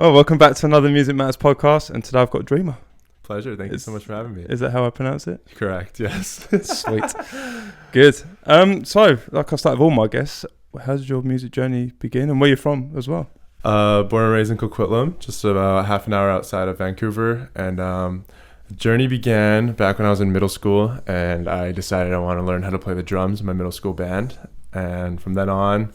Well, welcome back to another Music Matters podcast, and today I've got Dreema. Pleasure. Thank you so much for having me. Is that how I pronounce it? Correct, yes. Sweet. Good. So, like I start with all my guests, how did your music journey begin, and where you're from as well? Born and raised in Coquitlam, just about half an hour outside of Vancouver, and the journey began back when I was in middle school, and I decided I want to learn how to play the drums in my middle school band, and from then on,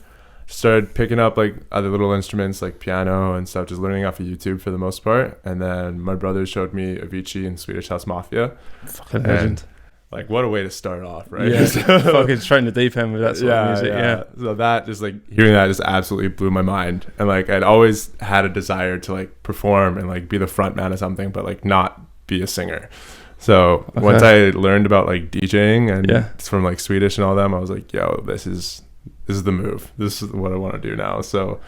started picking up like other little instruments like piano and stuff, just learning off of YouTube for the most part. And then my brother showed me Avicii and Swedish House Mafia. Fucking legend. Like, what a way to start off, right? Yeah, fucking straight in the deep end with that sort of music. Yeah. So that just like hearing that just absolutely blew my mind. And like I'd always had a desire to like perform and like be the front man of something, but like not be a singer. So once I learned about like DJing and it's from like Swedish and all them, I was like, yo, this is the move. This is what I want to do now. So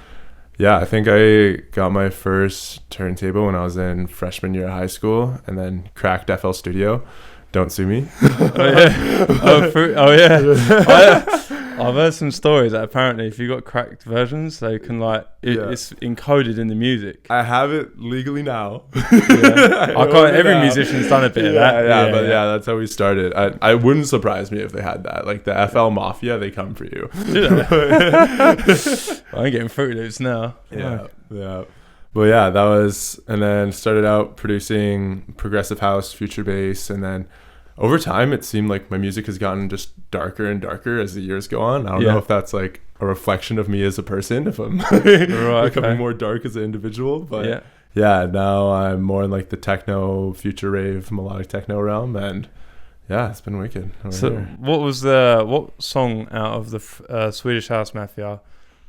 yeah, I think I got my first turntable when I was in freshman year of high school, and then cracked FL Studio. Don't sue me. I've heard some stories that apparently if you got cracked versions, they can like it's encoded in the music. I have it legally now. Every musician's done a bit of that. But that's how we started. I wouldn't surprise me if they had that. Like the FL Mafia, they come for you. I'm getting Fruity Loops now. Yeah. But yeah, that was, and then started out producing progressive house, future bass, and then over time it seemed like my music has gotten just darker and darker as the years go on. I don't know if that's like a reflection of me as a person, if I'm becoming more dark as an individual, but now I'm more in like the techno, future rave, melodic techno realm, and it's been wicked. So what song out of the Swedish House Mafia,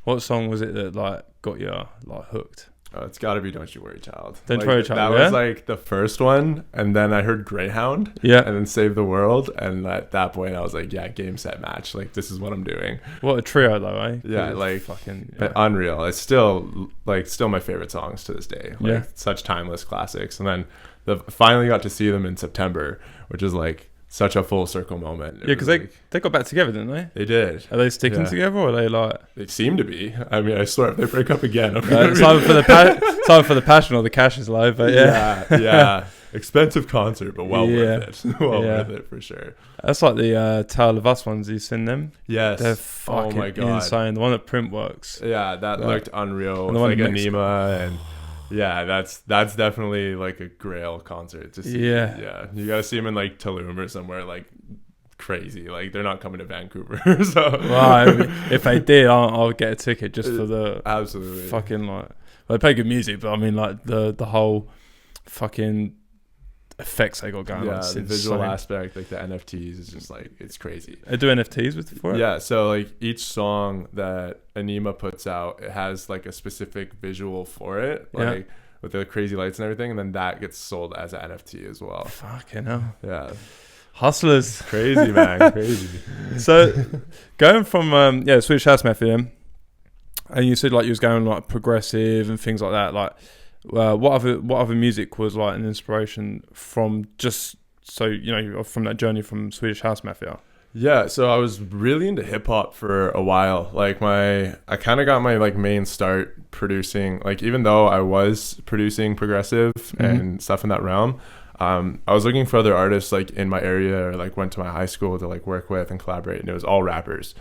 what song was it that like got you like hooked? Oh, it's got to be Don't You Worry Child. Don't You Worry Child, that was like the first one, and then I heard Greyhound, and then Save the World, and at that point I was like, game, set, match. Like, this is what I'm doing. What a trio though, eh? Yeah, like fucking unreal. It's still my favorite songs to this day. Like, such timeless classics. And then finally got to see them in September, which is like such a full circle moment. Because they got back together, didn't they? They did. Are they sticking together, or are they like? They seem to be. I mean, I swear, if they break up again, it's either for the passion or the cash is low. But expensive concert, but well worth it. Worth it for sure. That's like the Tale of Us ones. You've seen them? Yes. They're fucking insane. The one at Printworks. Yeah, that looked unreal. And the one like Anima and. Yeah, that's definitely like a grail concert to see. Yeah. You gotta see them in like Tulum or somewhere like crazy. Like they're not coming to Vancouver. So if they did, I'll get a ticket just for the absolutely fucking like. Well, they play good music, but I mean like the whole fucking effects they got going. The visual aspect, like the NFTs, is just like it's crazy. They do NFTs for it? Yeah, so like each song that Anima puts out, it has like a specific visual for it, like with the crazy lights and everything, and then that gets sold as an NFT as well. Fucking hell. Yeah. Hustlers. Crazy, man. Crazy. So going from Swedish House Mafia, and you said like you was going like progressive and things like that, like what other music was like an inspiration from from that journey from Swedish House Mafia? Yeah, so I was really into hip hop for a while. Like I kind of got my like main start producing, like even though I was producing progressive and stuff in that realm, I was looking for other artists like in my area or like went to my high school to like work with and collaborate, and it was all rappers.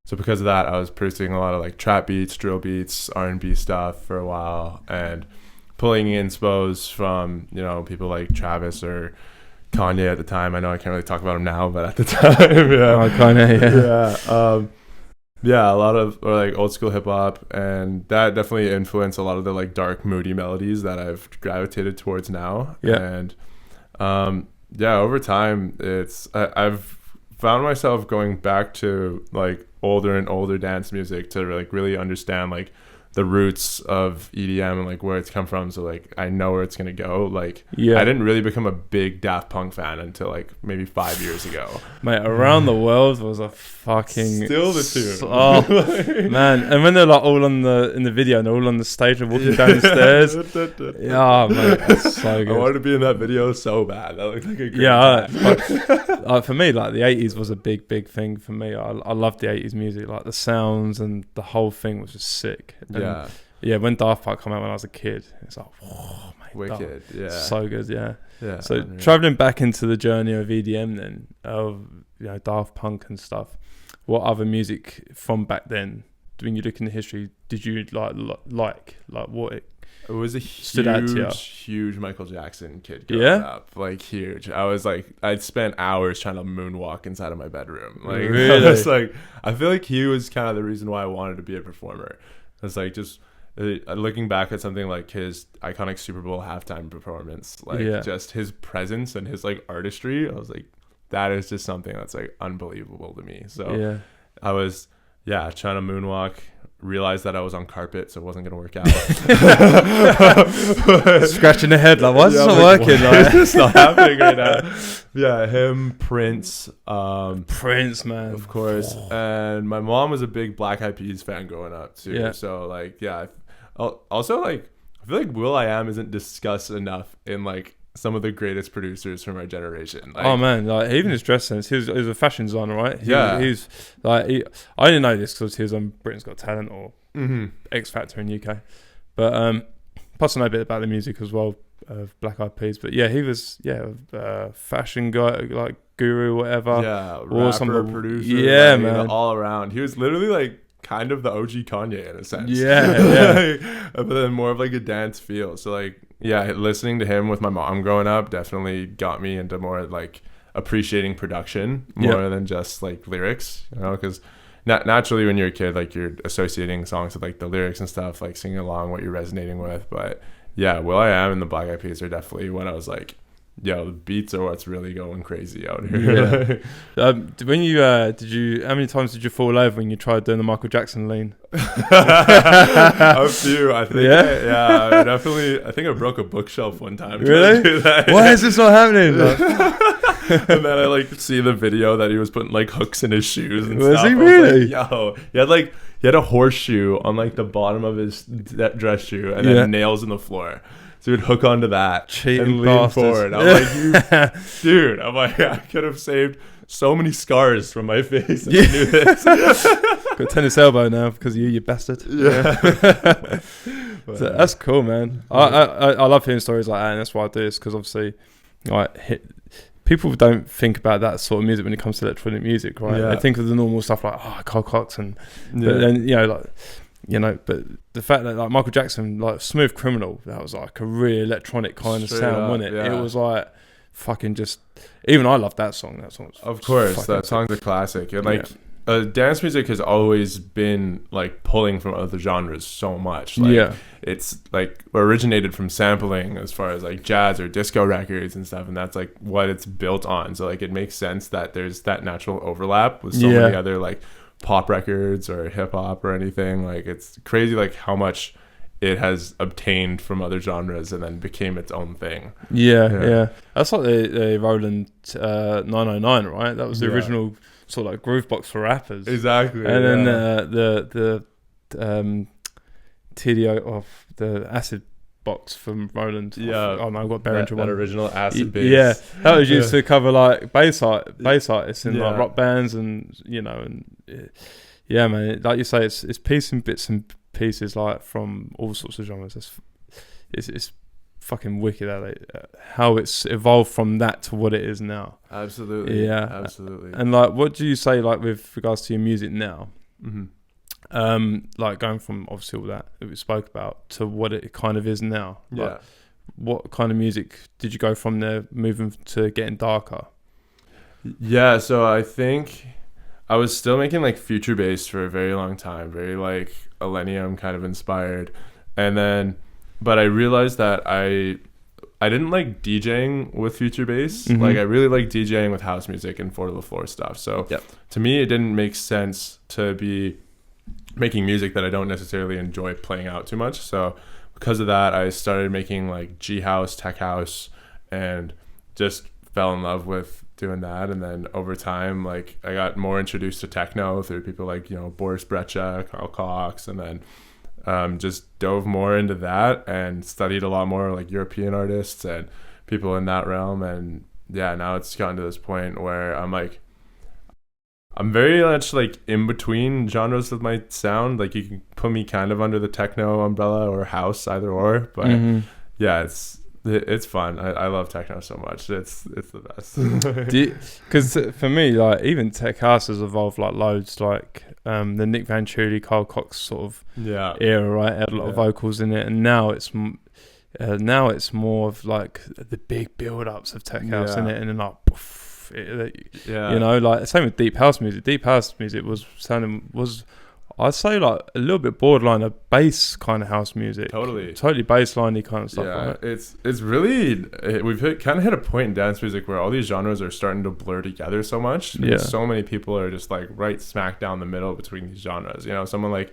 So because of that, I was producing a lot of like trap beats, drill beats, R&B stuff for a while, and pulling inspos from, people like Travis or Kanye at the time. I know I can't really talk about him now, but at the time, Kanye, a lot of like old school hip hop, and that definitely influenced a lot of the like dark, moody melodies that I've gravitated towards now. And over time, I've found myself going back to like older and older dance music to like really understand like the roots of EDM and like where it's come from, so like I know where it's gonna go. Like I didn't really become a big Daft Punk fan until like maybe 5 years ago. Mate, Around the World was a fucking still the tune. Oh man, and when they're like all in the video and they're all on the stage and walking down the stairs. Mate, that's so good. I wanted to be in that video so bad. That looked like a great time. For me, like the 80s was a big thing for me. I loved the 80s music, like the sounds and the whole thing was just sick. And Yeah, when Daft Punk came out when I was a kid, it's like, oh, mate, Wicked, yeah. So good, yeah. Yeah. So traveling back into the journey of EDM then, of Daft Punk and stuff, what other music from back then, when you look in the history, did you like what it was a huge Michael Jackson kid growing up, like huge. I was like, I'd spent hours trying to moonwalk inside of my bedroom. Like, really? I was like, I feel like he was kind of the reason why I wanted to be a performer. It's like just looking back at something like his iconic Super Bowl halftime performance, like just his presence and his like artistry, I was like, that is just something that's like unbelievable to me. So I was trying to moonwalk, realized that I was on carpet, so it wasn't gonna work out. Scratching the head like, why is this not working? Like, it's not happening right now. Yeah, him, Prince, man, of course. And my mom was a big Black Eyed Peas fan growing up too. So like, also like, I feel like will.i.am isn't discussed enough in like some of the greatest producers from our generation. Like, oh man, like even his dress sense. He was a fashion designer, right? He's like, I didn't know this because he was on Britain's Got Talent or X Factor in UK, but plus I know a bit about the music as well of Black Eyed Peas. But yeah, he was fashion guy, like guru, whatever. Yeah, or some producer. Yeah, like, man, all around. He was literally like kind of the OG Kanye in a sense. Yeah. But then more of like a dance feel. So like, listening to him with my mom growing up definitely got me into more like appreciating production more than just like lyrics, because naturally when you're a kid, like you're associating songs with like the lyrics and stuff, like singing along what you're resonating with. But will.i.am and the Black Eyed Peas are definitely when I was like, the beats are what's really going crazy out here. When you how many times did you fall over when you tried doing the Michael Jackson lean? A few, I think. I definitely. I think I broke a bookshelf one time. Really? Why is this not happening? And then I like see the video that he was putting like hooks in his shoes and was stuff. He really? Like, he had a horseshoe on like the bottom of his dress shoe and then nails in the floor. So he'd hook onto that and lean forward. I'm like, dude, I could have saved so many scars from my face if I knew this. Got tennis elbow now because of you bastard. So that's cool, man. I love hearing stories like that, and that's why I do this, because obviously, like, people don't think about that sort of music when it comes to electronic music, right? They think of the normal stuff like Carl Cox and but then but the fact that like Michael Jackson, like Smooth Criminal, that was like a really electronic kind of sound, wasn't it? It was like fucking just. Even I loved that song. That song was, of course, that song's a classic. And like dance music has always been like pulling from other genres so much. Like, it's like originated from sampling as far as like jazz or disco records and stuff, and that's like what it's built on. So like it makes sense that there's that natural overlap with so many other like pop records or hip hop or anything. Like it's crazy like how much it has obtained from other genres and then became its own thing. That's like the Roland 909, right? That was the original sort of like groove box for rappers. Exactly. And then the TDO of the acid box from Roland. Oh no, I've got Behringer one. That original acid bass. Yeah, that was used to cover like bass artists in like rock bands, and man, like you say, it's piecing bits and pieces like from all sorts of genres. It's fucking wicked how it's evolved from that to what it is now. Absolutely. Absolutely. And like, what do you say like with regards to your music now? Like going from obviously all that we spoke about to what it kind of is now. Like, what kind of music did you go from there moving to getting darker? So I think I was still making like future bass for a very long time, very like Millennium kind of inspired, and then but I realized that I didn't like DJing with future bass. Like I really like DJing with house music and 4 to the floor stuff. So to me, it didn't make sense to be making music that I don't necessarily enjoy playing out too much. So because of that, I started making like G house, tech house, and just fell in love with doing that. And then over time, like I got more introduced to techno through people like Boris Brejcha, Carl Cox, and then just dove more into that and studied a lot more like European artists and people in that realm. And now it's gotten to this point where I'm like, I'm very much like in between genres with my sound. Like you can put me kind of under the techno umbrella or house, either or. But yeah, it's fun. I love techno so much. It's the best. Because for me, like even tech house has evolved like loads. Like the Nick Van Truly, Carl Cox sort of era, right? Had a lot of vocals in it, and now it's more of like the big build-ups of tech house in it, and then like poof, you know, like same with deep house music. Deep house music was I'd say like a little bit borderline of bass kind of house music. Totally bassliney kind of stuff. Yeah, right? it's really we've kind of hit a point in dance music where all these genres are starting to blur together so much. Yeah, so many people are just like right smack down the middle between these genres. You know, someone like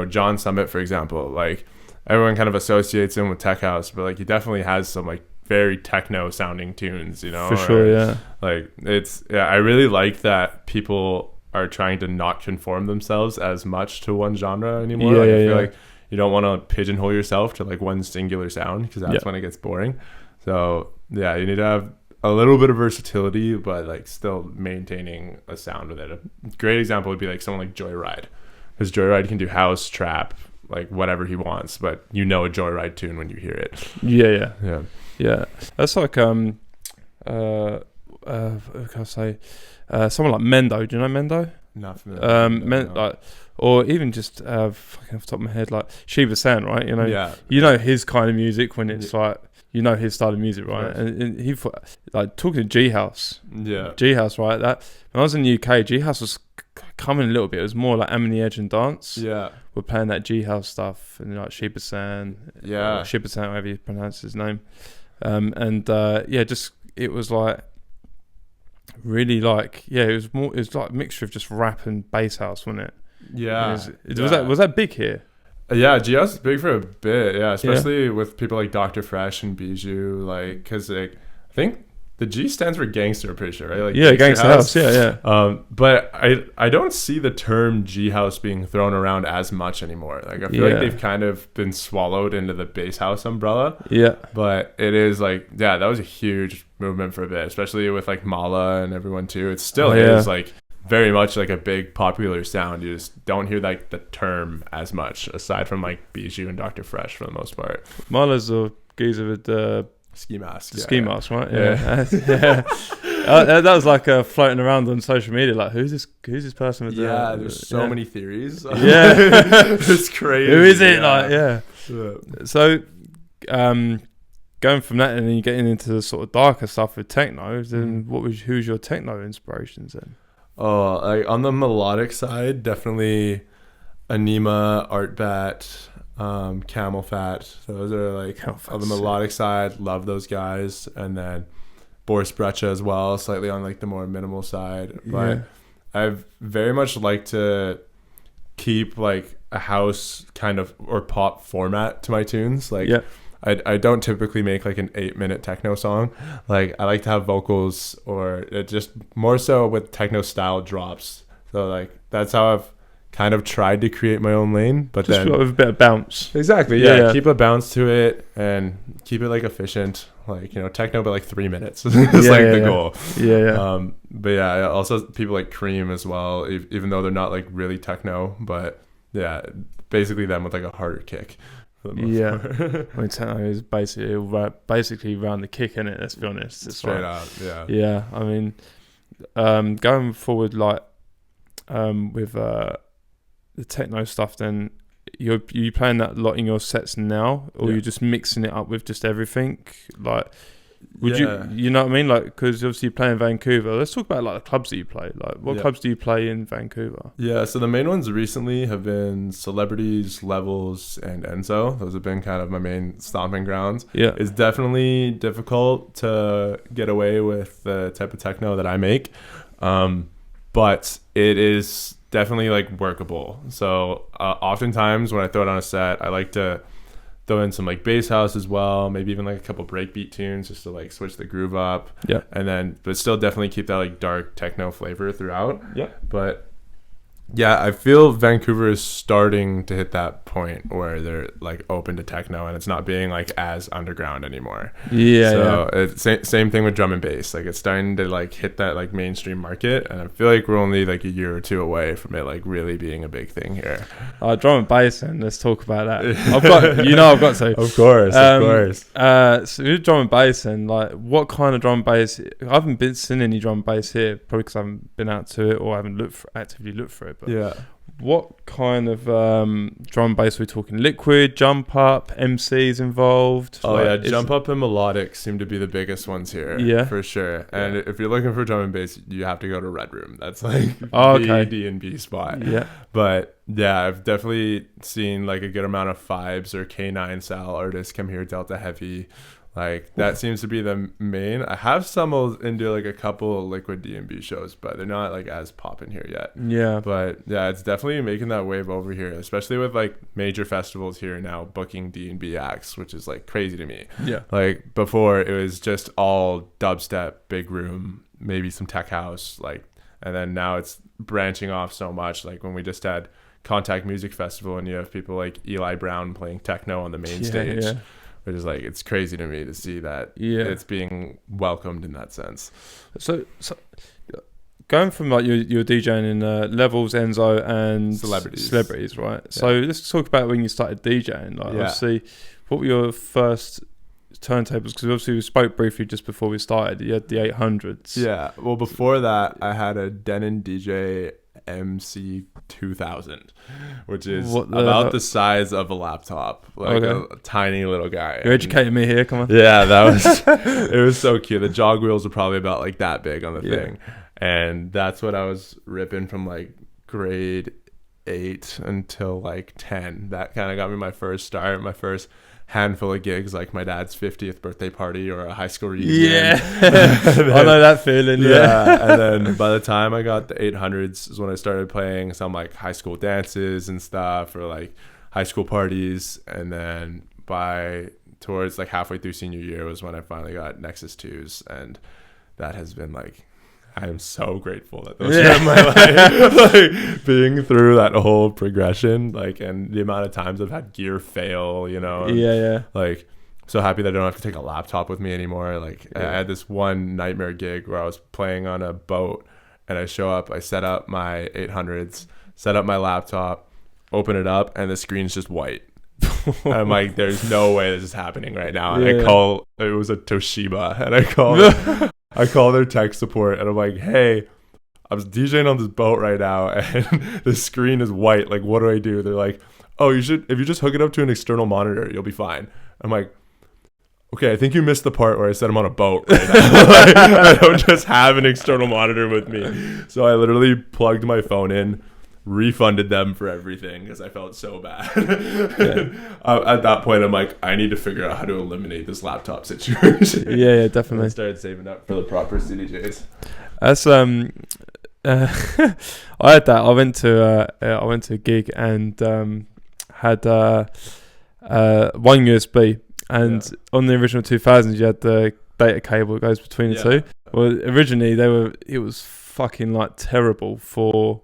John Summit, for example. Like everyone kind of associates him with tech house, but like he definitely has some like very techno sounding tunes. You know, for sure. Yeah, like I really like that people are trying to not conform themselves as much to one genre anymore. I feel like you don't want to pigeonhole yourself to like one singular sound, because that's when it gets boring. So yeah, you need to have a little bit of versatility, but like still maintaining a sound with it. A great example would be like someone like Joyride, because Joyride can do house, trap, like whatever he wants, but a Joyride tune when you hear it. Yeah. That's like what can I say? Someone like Mendo. Do you know Mendo? Not familiar. Like, or even just fucking off the top of my head, like Shiva San, right? You know his kind of music when it's like his style of music, right? And he like talking to G House. Yeah, G House, right? That when I was in the UK, G House was coming a little bit. It was more like Am on the Edge and Dance. Yeah, we're playing that G House stuff and like Shiva San. Yeah, Shiva San, however you pronounce his name. Just it was like. Really like it was like a mixture of just rap and bass house, wasn't it? Was that big here? G House is big for a bit, especially with people like Dr. Fresh and Bijou, like, because like I think the G stands for gangster, I'm pretty sure, right? Like gangster house. But I don't see the term G House being thrown around as much anymore. Like I feel like they've kind of been swallowed into the bass house umbrella. Yeah. But it is like that was a huge movement for a bit, especially with like Mala and everyone too. It still is like very much like a big popular sound. You just don't hear like the term as much, aside from like Bijou and Dr. Fresh for the most part. Mala's a geezer with the ski mask. Ski mask, right? Yeah. That was like floating around on social media, like who's this person with there's so many theories. It's crazy. Who is it? So going from that and then you getting into the sort of darker stuff with techno, then who's your techno inspirations then? Like on the melodic side, definitely Anima, Artbat, Camel Fat. Those are like on the melodic side, love those guys. And then Boris Brecha as well, slightly on like the more minimal side. But I've very much like to keep like a house kind of or pop format to my tunes. Like I don't typically make like an 8-minute techno song. Like I like to have vocals, or it just more so with techno style drops. So like that's how I've kind of tried to create my own lane, but just then with a bit of bounce. Exactly. Yeah. Keep a bounce to it and keep it like efficient, like techno, but like 3 minutes is the goal. But yeah, also people like Cream as well, even though they're not like really techno, but basically them with like a harder kick. I mean, techno is basically around the kick, in it. Let's be honest. It's straight out. Yeah. I mean, going forward, like with the techno stuff, then you playing that a lot in your sets now, or you're just mixing it up with just everything? Like, would you know what I mean? Like, because obviously you play in Vancouver. Let's talk about like the clubs that you play. Like, what clubs do you play in Vancouver? So the main ones recently have been Celebrities, Levels, and Enzo. Those have been kind of my main stomping grounds. It's definitely difficult to get away with the type of techno that I make, but it is definitely like workable. So oftentimes when I throw it on a set, I like to throw in some like bass house as well, maybe even like a couple breakbeat tunes just to like switch the groove up. And then but still definitely keep that like dark techno flavor throughout. But Yeah, I feel Vancouver is starting to hit that point where they're like open to techno and it's not being like as underground anymore. Yeah. So it's same thing with drum and bass. Like it's starting to like hit that like mainstream market, and I feel like we're only like a year or two away from it like really being a big thing here. Drum and bass, and let's talk about that. I've got to. Of course. So with drum and bass, and like what kind of drum and bass? I haven't seen any drum and bass here, probably because I haven't been out to it or I haven't actively looked for it. But yeah. What kind of drum and bass are we talking? Liquid, jump up, MCs involved? Oh yeah, jump up and melodic seem to be the biggest ones here. Yeah, for sure. And if you're looking for drum and bass, you have to go to Red Room. That's like the D&B spot. Yeah, but yeah, I've definitely seen like a good amount of Fibes or K9 style artists come here. Delta Heavy. Like that seems to be the main. I have stumbled into like a couple of liquid D&B shows, but they're not like as popping here yet. Yeah. But yeah, it's definitely making that wave over here, especially with like major festivals here now booking D&B acts, which is like crazy to me. Yeah. Like before it was just all dubstep, big room, maybe some tech house, like, and then now it's branching off so much. Like when we just had Contact Music Festival and you have people like Eli Brown playing techno on the main stage. Yeah. Which is like, it's crazy to me to see that it's being welcomed in that sense. So going from like you're DJing in Levels, Enzo, and celebrities, right? Yeah. So let's talk about when you started DJing. Like, obviously, what were your first turntables? Because obviously we spoke briefly just before we started. You had the 800s. Yeah. Well, before that, I had a Denon DJ MC 2000, which is about the size of a laptop, like a tiny little guy. You're educating me here, come on. Yeah, that was it was so cute. The jog wheels were probably about like that big on the thing, and that's what I was ripping from like grade 8 until like 10. That kind of got me my first start, my first handful of gigs, like my dad's 50th birthday party or a high school reunion. I know that feeling. And then by the time I got the 800s is when I started playing some like high school dances and stuff, or like high school parties. And then towards like halfway through senior year was when I finally got Nexus 2s, and that has been like, I am so grateful that those are in my life. Like being through that whole progression, like, and the amount of times I've had gear fail, you know. And, like, so happy that I don't have to take a laptop with me anymore. Like, I had this one nightmare gig where I was playing on a boat, and I show up, I set up my 800s, set up my laptop, open it up, and the screen's just white. I'm like, there's no way this is happening right now. And it was a Toshiba, and I call their tech support, and I'm like, hey, I was DJing on this boat right now and the screen is white. Like, what do I do? They're like, oh, if you just hook it up to an external monitor, you'll be fine. I'm like, okay, I think you missed the part where I said I'm on a boat right now. Like, I don't just have an external monitor with me. So I literally plugged my phone in, refunded them for everything because I felt so bad. At that point, I'm like, I need to figure out how to eliminate this laptop situation. Yeah, definitely. I started saving up for the proper CDJs. That's I had that. I went to a gig and had one USB, and on the original 2000s you had the data cable that goes between the two. Well, originally it was fucking like terrible for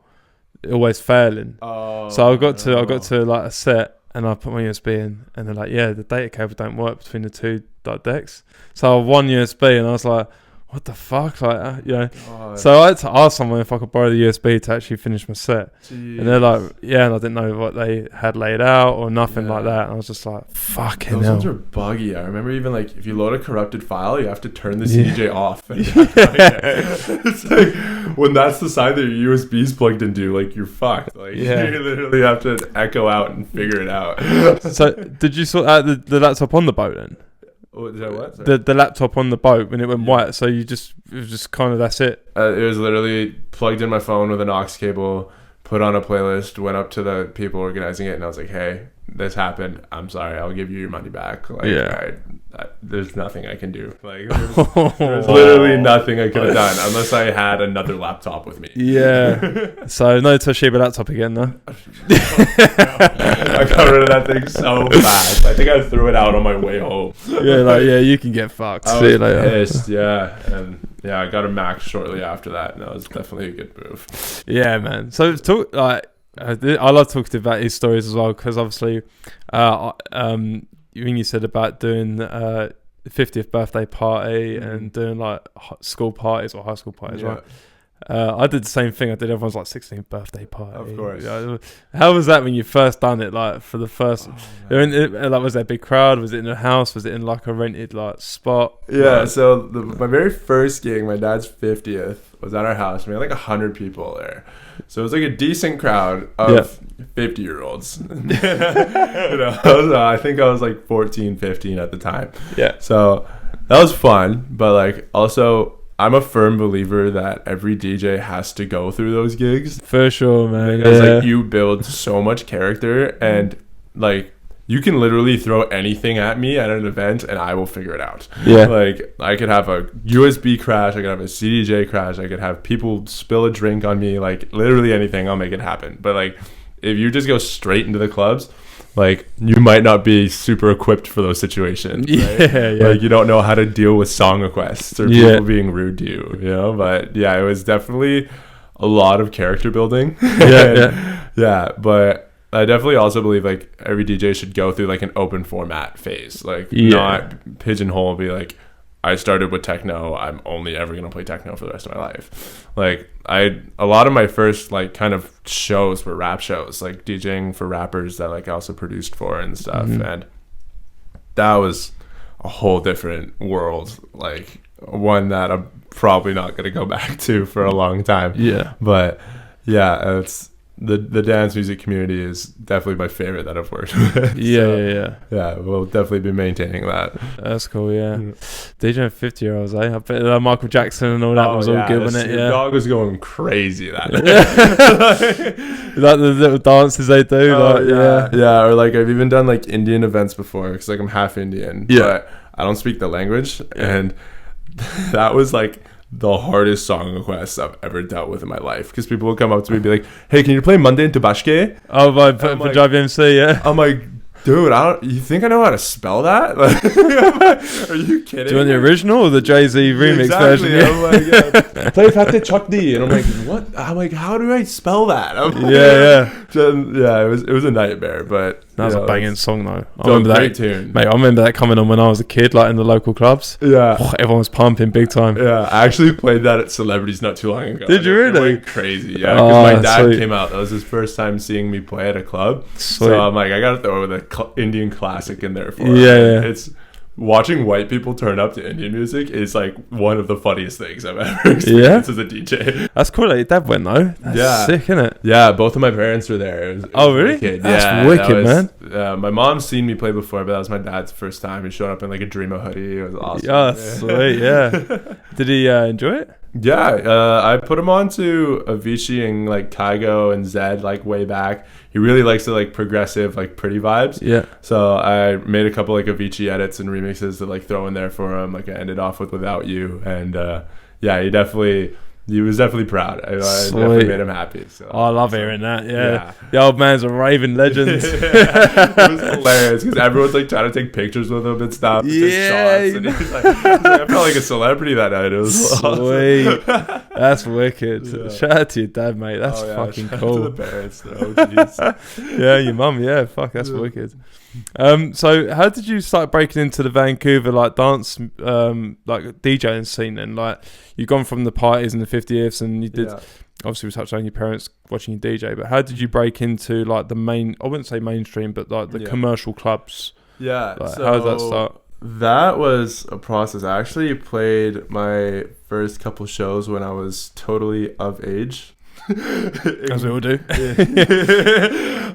always failing. So I got to like a set and I put my USB in, and they're like, yeah, the data cable don't work between the two decks. So I have one USB and I was like, what the fuck, like, so I had to ask someone if I could borrow the USB to actually finish my set. Jeez. And they're like, yeah, and I didn't know what they had laid out or nothing like that, and I was just like, fucking hell. Those ones are buggy. I remember even like if you load a corrupted file, you have to turn the CDJ off. And it's like when that's the side that your USB's plugged into, like, you're fucked. Like you literally have to echo out and figure it out. So did you sort out the laptop on the boat then? Is that what? The laptop on the boat when it went white, so it was just kind of, that's it. It was literally plugged in my phone with an aux cable, put on a playlist, went up to the people organizing it, and I was like, hey, this happened, I'm sorry, I'll give you your money back. Like, there's nothing I can do. Like, there's literally nothing I could have done unless I had another laptop with me. So no Toshiba laptop again, though. I got rid of that thing so fast. I think I threw it out on my way home. You can get fucked. I was pissed, and I got a Mac shortly after that, and that was definitely a good move. Yeah, man. So talk like I love talking about his stories as well, because obviously, when you said about doing 50th birthday party and doing like school parties or high school parties, right? I did the same thing. I did everyone's like 16th birthday party. Of course. How was that when you first done it? Like for the first, like was there a big crowd? Was it in a house? Was it in like a rented like spot? Yeah. So my very first gig, my dad's 50th, was at our house. We had like 100 people there. So it was like a decent crowd of 50-year-olds. So I think I was like 14, 15 at the time. Yeah. So that was fun, but like also, I'm a firm believer that every DJ has to go through those gigs. For sure, man. Because like you build so much character, and like you can literally throw anything at me at an event and I will figure it out. Yeah. Like I could have a USB crash, I could have a CDJ crash, I could have people spill a drink on me, like literally anything, I'll make it happen. But like if you just go straight into the clubs, like you might not be super equipped for those situations, right? Yeah. Like you don't know how to deal with song requests or people being rude to you, you know. But yeah, it was definitely a lot of character building. But I definitely also believe like every DJ should go through like an open format phase, like not pigeonhole, be like, I started with techno, I'm only ever going to play techno for the rest of my life. Like a lot of my first like kind of shows were rap shows, like DJing for rappers that like I also produced for and stuff. And that was a whole different world, like one that I'm probably not going to go back to for a long time. Yeah. But yeah, it's the dance music community is definitely my favorite that I've worked with. Yeah, we'll definitely be maintaining that. That's cool. DJing 50-year-olds, I bet Michael Jackson and all that was all good, wasn't it? The dog was going crazy that night. Like the little dances they do. Or like I've even done like Indian events before, because like I'm half Indian, but I don't speak the language, and that was like the hardest song requests I've ever dealt with in my life, because people will come up to me and be like, hey, can you play Monday into Bashke? Oh, by Punjabi MC, I'm like, dude, you think I know how to spell that? Like, are you kidding? Do you want the original or the Jay-Z remix version? Yeah. I'm like, play Fateh Chakdi. And I'm like, what? I'm like, how do I spell that? It was a nightmare, but that was a banging song though. I remember that tune. Mate, I remember that coming on when I was a kid, like in the local clubs. Yeah. Everyone was pumping big time. Yeah. I actually played that at Celebrities not too long ago. Did you really? It went crazy. Yeah. Because my dad came out. That was his first time seeing me play at a club. Sweet. So I'm like, I gotta throw the Indian classic in there for him. It's watching white people turn up to Indian music is like one of the funniest things I've ever experienced as a DJ. That's cool that your dad went though. That's sick, isn't it? Yeah, both of my parents were there. It was really? That's wicked, man. My mom's seen me play before, but that was my dad's first time. He showed up in like a Dreema hoodie. It was awesome. Yeah, sweet. Yeah. Did he enjoy it? Yeah, I put him on to Avicii and like Kygo and Zed like way back. He really likes the like progressive like pretty vibes. Yeah. So I made a couple like Avicii edits and remixes to like throw in there for him. Like I ended off with Without You, and he was definitely proud. I definitely made him happy. So I love hearing that. Yeah. The old man's a raving legend. It was hilarious because everyone's like trying to take pictures with him and stuff. And take shots, and he's like, I felt like a celebrity that night. It was sweet. Awesome. That's wicked. Yeah. Shout out to your dad, mate. That's fucking cool. Shout out to the parents, though. Jeez. Yeah, your mum. Yeah, fuck, that's wicked. So how did you start breaking into the Vancouver like dance like DJing scene then? Like you've gone from the parties and the 50th and you did obviously we touched on your parents watching you DJ, but how did you break into like the main, I wouldn't say mainstream, but like the commercial clubs? Yeah. Like, so how did that start? That was a process. I actually played my first couple shows when I was totally of age. As we all do.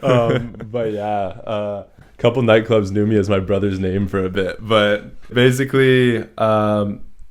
But yeah, couple nightclubs knew me as my brother's name for a bit, but basically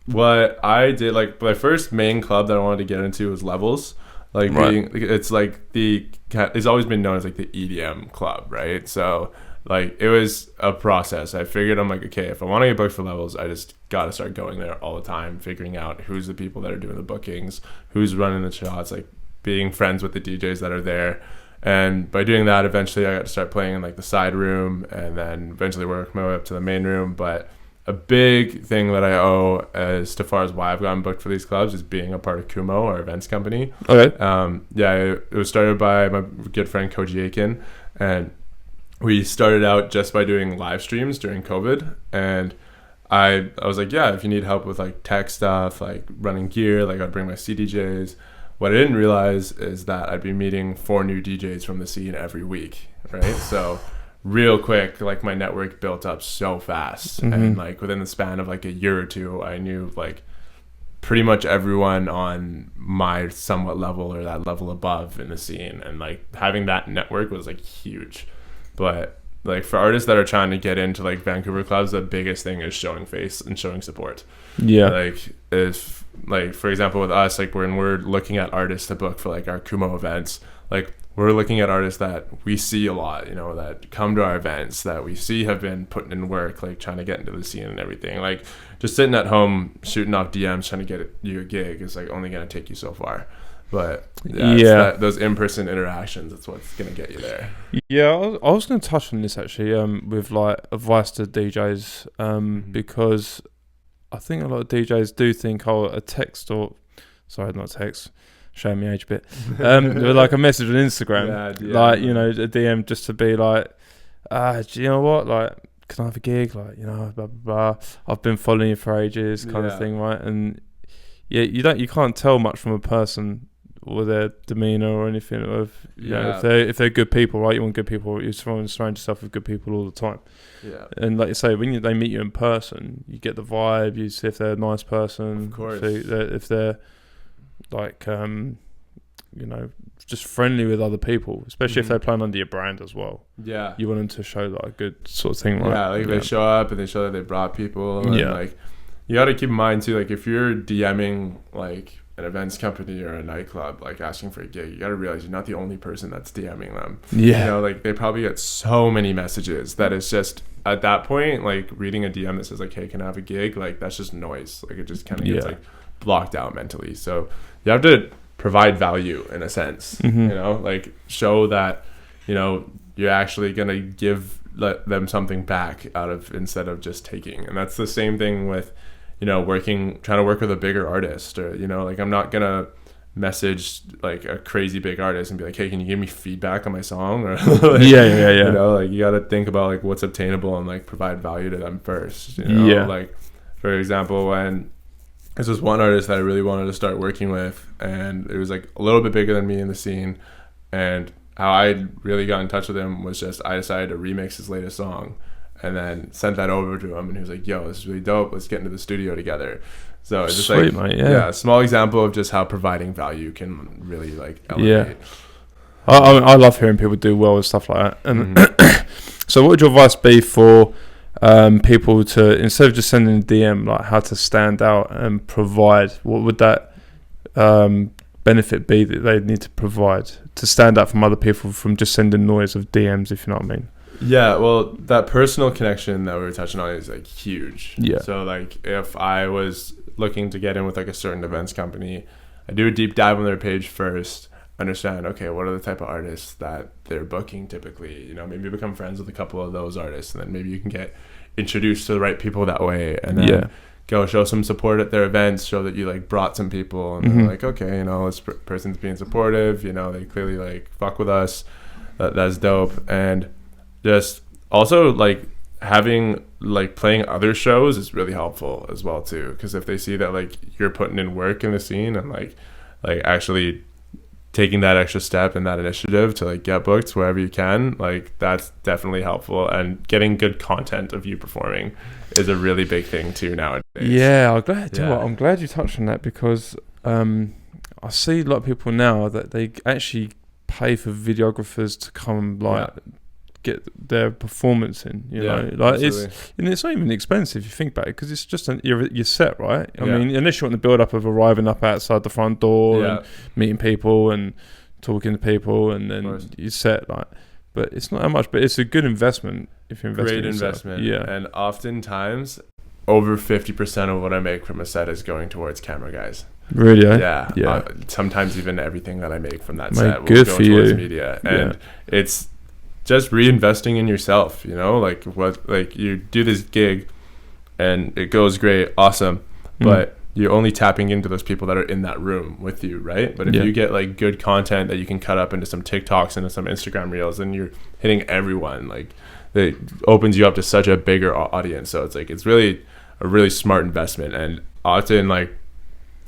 what I did, like my first main club that I wanted to get into was Levels. Like it's like it's always been known as like the EDM club, right? So like it was a process. I figured, I'm like, okay, if I want to get booked for Levels, I just got to start going there all the time, figuring out who's the people that are doing the bookings, who's running the shots, like being friends with the DJs that are there. And by doing that, eventually I got to start playing in like the side room and then eventually work my way up to the main room. But a big thing that I owe as far as why I've gotten booked for these clubs is being a part of Kumo, our events company. Okay. It was started by my good friend Koji Aiken, and we started out just by doing live streams during COVID. And I was like, yeah, if you need help with like tech stuff, like running gear, like I'd bring my CDJs. What I didn't realize is that I'd be meeting 4 new DJs from the scene every week, right? So real quick, like my network built up so fast. And like within the span of like a year or two, I knew like pretty much everyone on my somewhat level or that level above in the scene. And like having that network was like huge. But like for artists that are trying to get into like Vancouver clubs, the biggest thing is showing face and showing support. Yeah. Like if like, for example, with us, like when we're looking at artists to book for like our Kumo events, like we're looking at artists that we see a lot, you know, that come to our events that we see have been putting in work, like trying to get into the scene and everything. Like just sitting at home shooting off DMs trying to get you a gig is like only going to take you so far. But those in-person interactions, that's what's going to get you there. Yeah, I was going to touch on this actually with like advice to DJs because I think a lot of DJs do think, a text or, sorry, not text, showing me age a bit, like a message on Instagram, like, you know, a DM just to be like, do you know what, like, can I have a gig, like, you know, blah blah blah, I've been following you for ages, kind of thing, right? And yeah, you can't tell much from a person or their demeanor or anything of, you know, if they're good people, right? You want good people, you surround yourself with good people all the time. Yeah. And like you say, when they meet you in person, you get the vibe, you see if they're a nice person, of course, if they're like you know, just friendly with other people, especially if they're playing under your brand as well. Yeah, you want them to show like a good sort of thing, right? Yeah, like they show up and they show that they brought people, and like you got to keep in mind too, like if you're DMing like an events company or a nightclub like asking for a gig, you got to realize you're not the only person that's DMing them. You know, like they probably get so many messages that it's just at that point, like reading a DM that says like, hey, can I have a gig, like that's just noise. Like it just kind of gets like blocked out mentally. So you have to provide value in a sense, you know, like show that, you know, you're actually gonna give them something back out of, instead of just taking. And that's the same thing with, you know, trying to work with a bigger artist, or, you know, like I'm not gonna message like a crazy big artist and be like, hey, can you give me feedback on my song, or like, you know, like you got to think about like what's obtainable and like provide value to them first, you know. Like for example, when this was one artist that I really wanted to start working with, and it was like a little bit bigger than me in the scene, and how I really got in touch with him was just I decided to remix his latest song and then sent that over to him, and he was like, yo, this is really dope, let's get into the studio together. So it's just sweet, like, mate, a small example of just how providing value can really like elevate. I love hearing people do well with stuff like that. And so what would your advice be for people to, instead of just sending a DM, like how to stand out and provide? What would that benefit be that they need to provide to stand out from other people from just sending noise of DMs, if you know what I mean? Yeah, well, that personal connection that we were touching on is like huge. Yeah. So like if I was looking to get in with like a certain events company, I do a deep dive on their page first, understand, okay, what are the type of artists that they're booking typically, you know, maybe become friends with a couple of those artists, and then maybe you can get introduced to the right people that way, and then go show some support at their events, show that you like brought some people, and they're like, okay, you know, this person's being supportive, you know, they clearly like fuck with us, that's dope. And just also like having like playing other shows is really helpful as well too, because if they see that like you're putting in work in the scene and like actually taking that extra step and that initiative to like get booked wherever you can, like that's definitely helpful. And getting good content of you performing is a really big thing too nowadays. I'm glad you touched on that, because I see a lot of people now that they actually pay for videographers to come get their performance in, you know, like absolutely. It's not even expensive if you think about it, because it's just you're set, right? I mean, unless you want the build up of arriving up outside the front door and meeting people and talking to people, and then you're set, like. But it's not that much, but it's a good investment if you invest. Great investment. And oftentimes over 50% of what I make from a set is going towards camera guys. Really? Sometimes even everything that I make from that set will go towards media, and it's just reinvesting in yourself, you know, like what, like you do this gig, and it goes great, awesome, but you're only tapping into those people that are in that room with you, right? But if you get like good content that you can cut up into some TikToks and some Instagram reels, and you're hitting everyone, like it opens you up to such a bigger audience. So it's like it's really a really smart investment. And often, like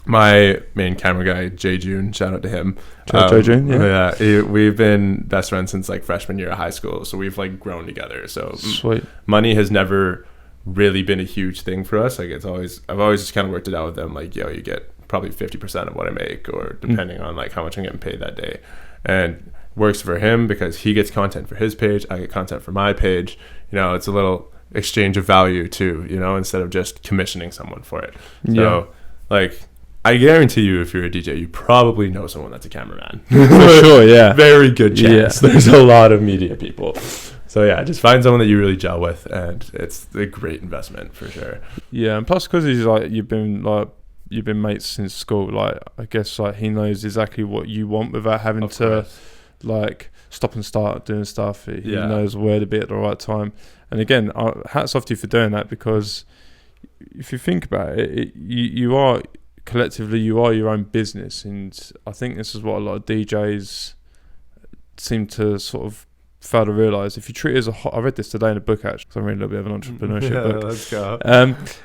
my main camera guy, Jay June, shout out to him. Jay June, we've been best friends since like freshman year of high school, so we've like grown together. So sweet. Money has never really been a huge thing for us. Like I've always just kind of worked it out with them, like, yo, you get probably 50% of what I make, or depending on like how much I'm getting paid that day. And works for him because he gets content for his page, I get content for my page. You know, it's a little exchange of value too, you know, instead of just commissioning someone for it. So like I guarantee you, if you're a DJ, you probably know someone that's a cameraman. For sure, yeah. Very good chance. There's a lot of media people. So yeah, just find someone that you really gel with, and it's a great investment for sure. Yeah, and plus because he's like you've been mates since school. Like I guess like he knows exactly what you want without having to like stop and start doing stuff. He knows where to be at the right time. And again, hats off to you for doing that, because if you think about it, you are collectively you are your own business, and I think this is what a lot of DJs seem to sort of fail to realise. If you treat it as I read this today in a book, actually, because I'm reading a little bit of an entrepreneurship book. Let's go.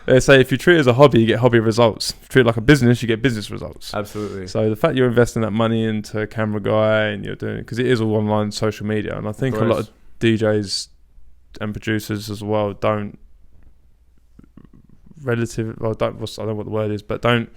They say if you treat it as a hobby, you get hobby results. If you treat it like a business, you get business results. Absolutely. So the fact you're investing that money into a camera guy, and you're doing, because it is all online social media, and I think a lot of DJs and producers as well don't I don't know what the word is, but don't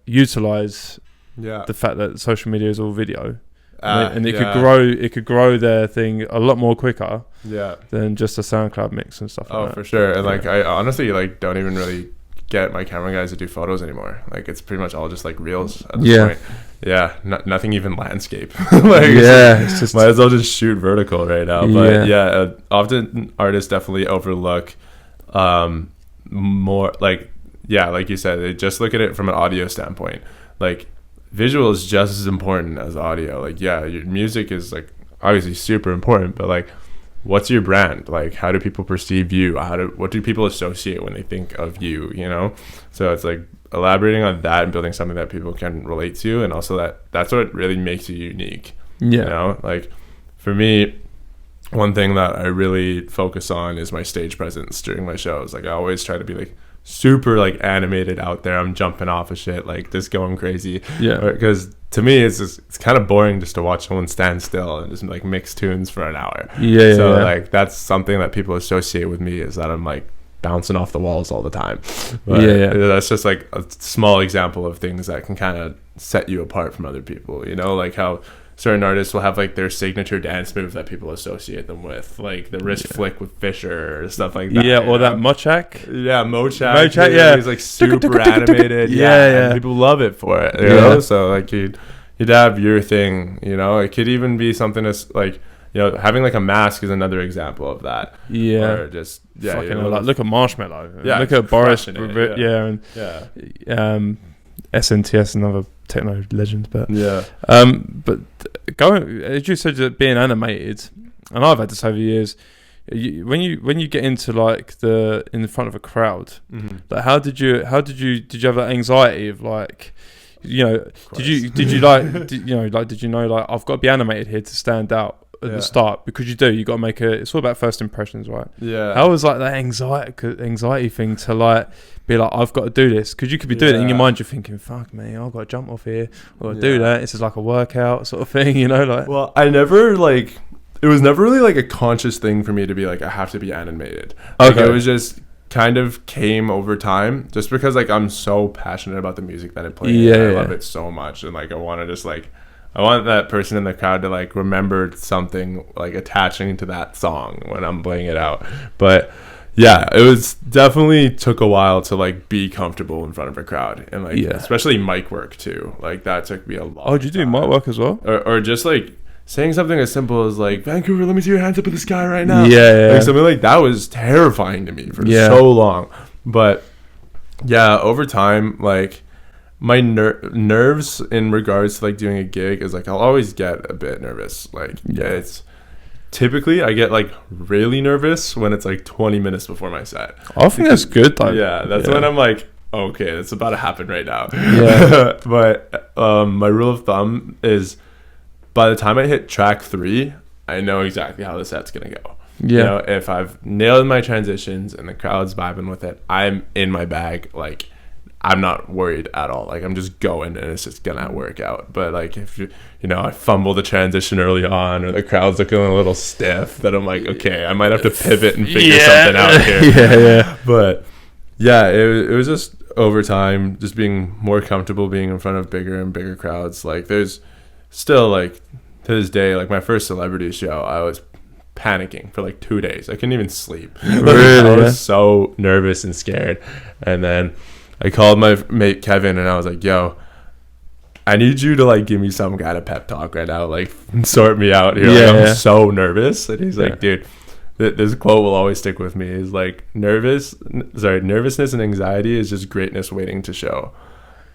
utilize the fact that social media is all video. And it could grow their thing a lot more quicker than just a SoundCloud mix and stuff like that. For sure. And like I honestly like don't even really get my camera guys to do photos anymore. Like it's pretty much all just like reels at this point. Yeah, nothing even landscape. It's just might as well just shoot vertical right now. But often artists definitely overlook more like you said, they just look at it from an audio standpoint. Like visual is just as important as audio. Like your music is like obviously super important, but like what's your brand? Like how do people perceive you? What do people associate when they think of you, you know? So it's like elaborating on that and building something that people can relate to, and also that's what really makes you unique. You know, like for me, one thing that I really focus on is my stage presence during my shows. Like I always try to be like super like animated out there. I'm jumping off of shit, like just going crazy. Because to me it's kind of boring just to watch someone stand still and just like mix tunes for an hour. Like that's something that people associate with me, is that I'm like bouncing off the walls all the time. But that's just like a small example of things that can kind of set you apart from other people, you know, like how certain artists will have like their signature dance move that people associate them with, like the wrist flick with Fisher or stuff like that. Or that Mochak. Mochak. He's like super animated. And people love it for it. You know? So like you'd have your thing. You know, it could even be something that's like, you know, having like a mask is another example of that. Or just fucking, you know, like look at Marshmallow. Look at Boris. SNTS, another techno legend, but going, as you said, that being animated, and I've had this over the years, when you get into like in front of a crowd, like how did you have that anxiety of like, you know, did you know I've got to be animated here to stand out at the start, because you got to make it's all about first impressions, right? How was like that anxiety thing to like be like, I've got to do this, because you could be doing it in your mind, you're thinking, fuck me, I've got to jump off here, I've got to do that, this is like a workout sort of thing, you know? Like, well, it was never really like a conscious thing for me to be like, I have to be animated. Like, it was just kind of came over time, just because like I'm so passionate about the music that I play. I love it so much, and like I want that person in the crowd to like remember something like attaching to that song when I'm playing it out. But it was definitely took a while to like be comfortable in front of a crowd, and like especially mic work too. Like that took me a lot. Oh, did you do mic work as well? Or just like saying something as simple as like, Vancouver, let me see your hands up in the sky right now. Like something like that was terrifying to me for so long. But over time, like my nerves in regards to like doing a gig is like I'll always get a bit nervous. Like it's typically I get like really nervous when it's like 20 minutes before my set. I think that's good though. Yeah, that's when I'm like, okay, it's about to happen right now. Yeah. But my rule of thumb is by the time I hit track 3, I know exactly how the set's gonna go. Yeah. You know, if I've nailed my transitions and the crowd's vibing with it, I'm in my bag. Like, I'm not worried at all. Like, I'm just going and it's just gonna work out. But like, if you know, I fumble the transition early on or the crowd's looking a little stiff, then I'm like, okay, I might have to pivot and figure something out here. Yeah. But yeah, it was just over time, just being more comfortable being in front of bigger and bigger crowds. Like, there's still, like, to this day, like my first celebrity show, I was panicking for like 2 days. I couldn't even sleep. Really? I was so nervous and scared. And then I called my mate Kevin and I was like, yo, I need you to like give me some kind of pep talk right now, like sort me out here. Yeah, like, I'm so nervous. And he's like, dude, this quote will always stick with me. Is like, nervousness and anxiety is just greatness waiting to show.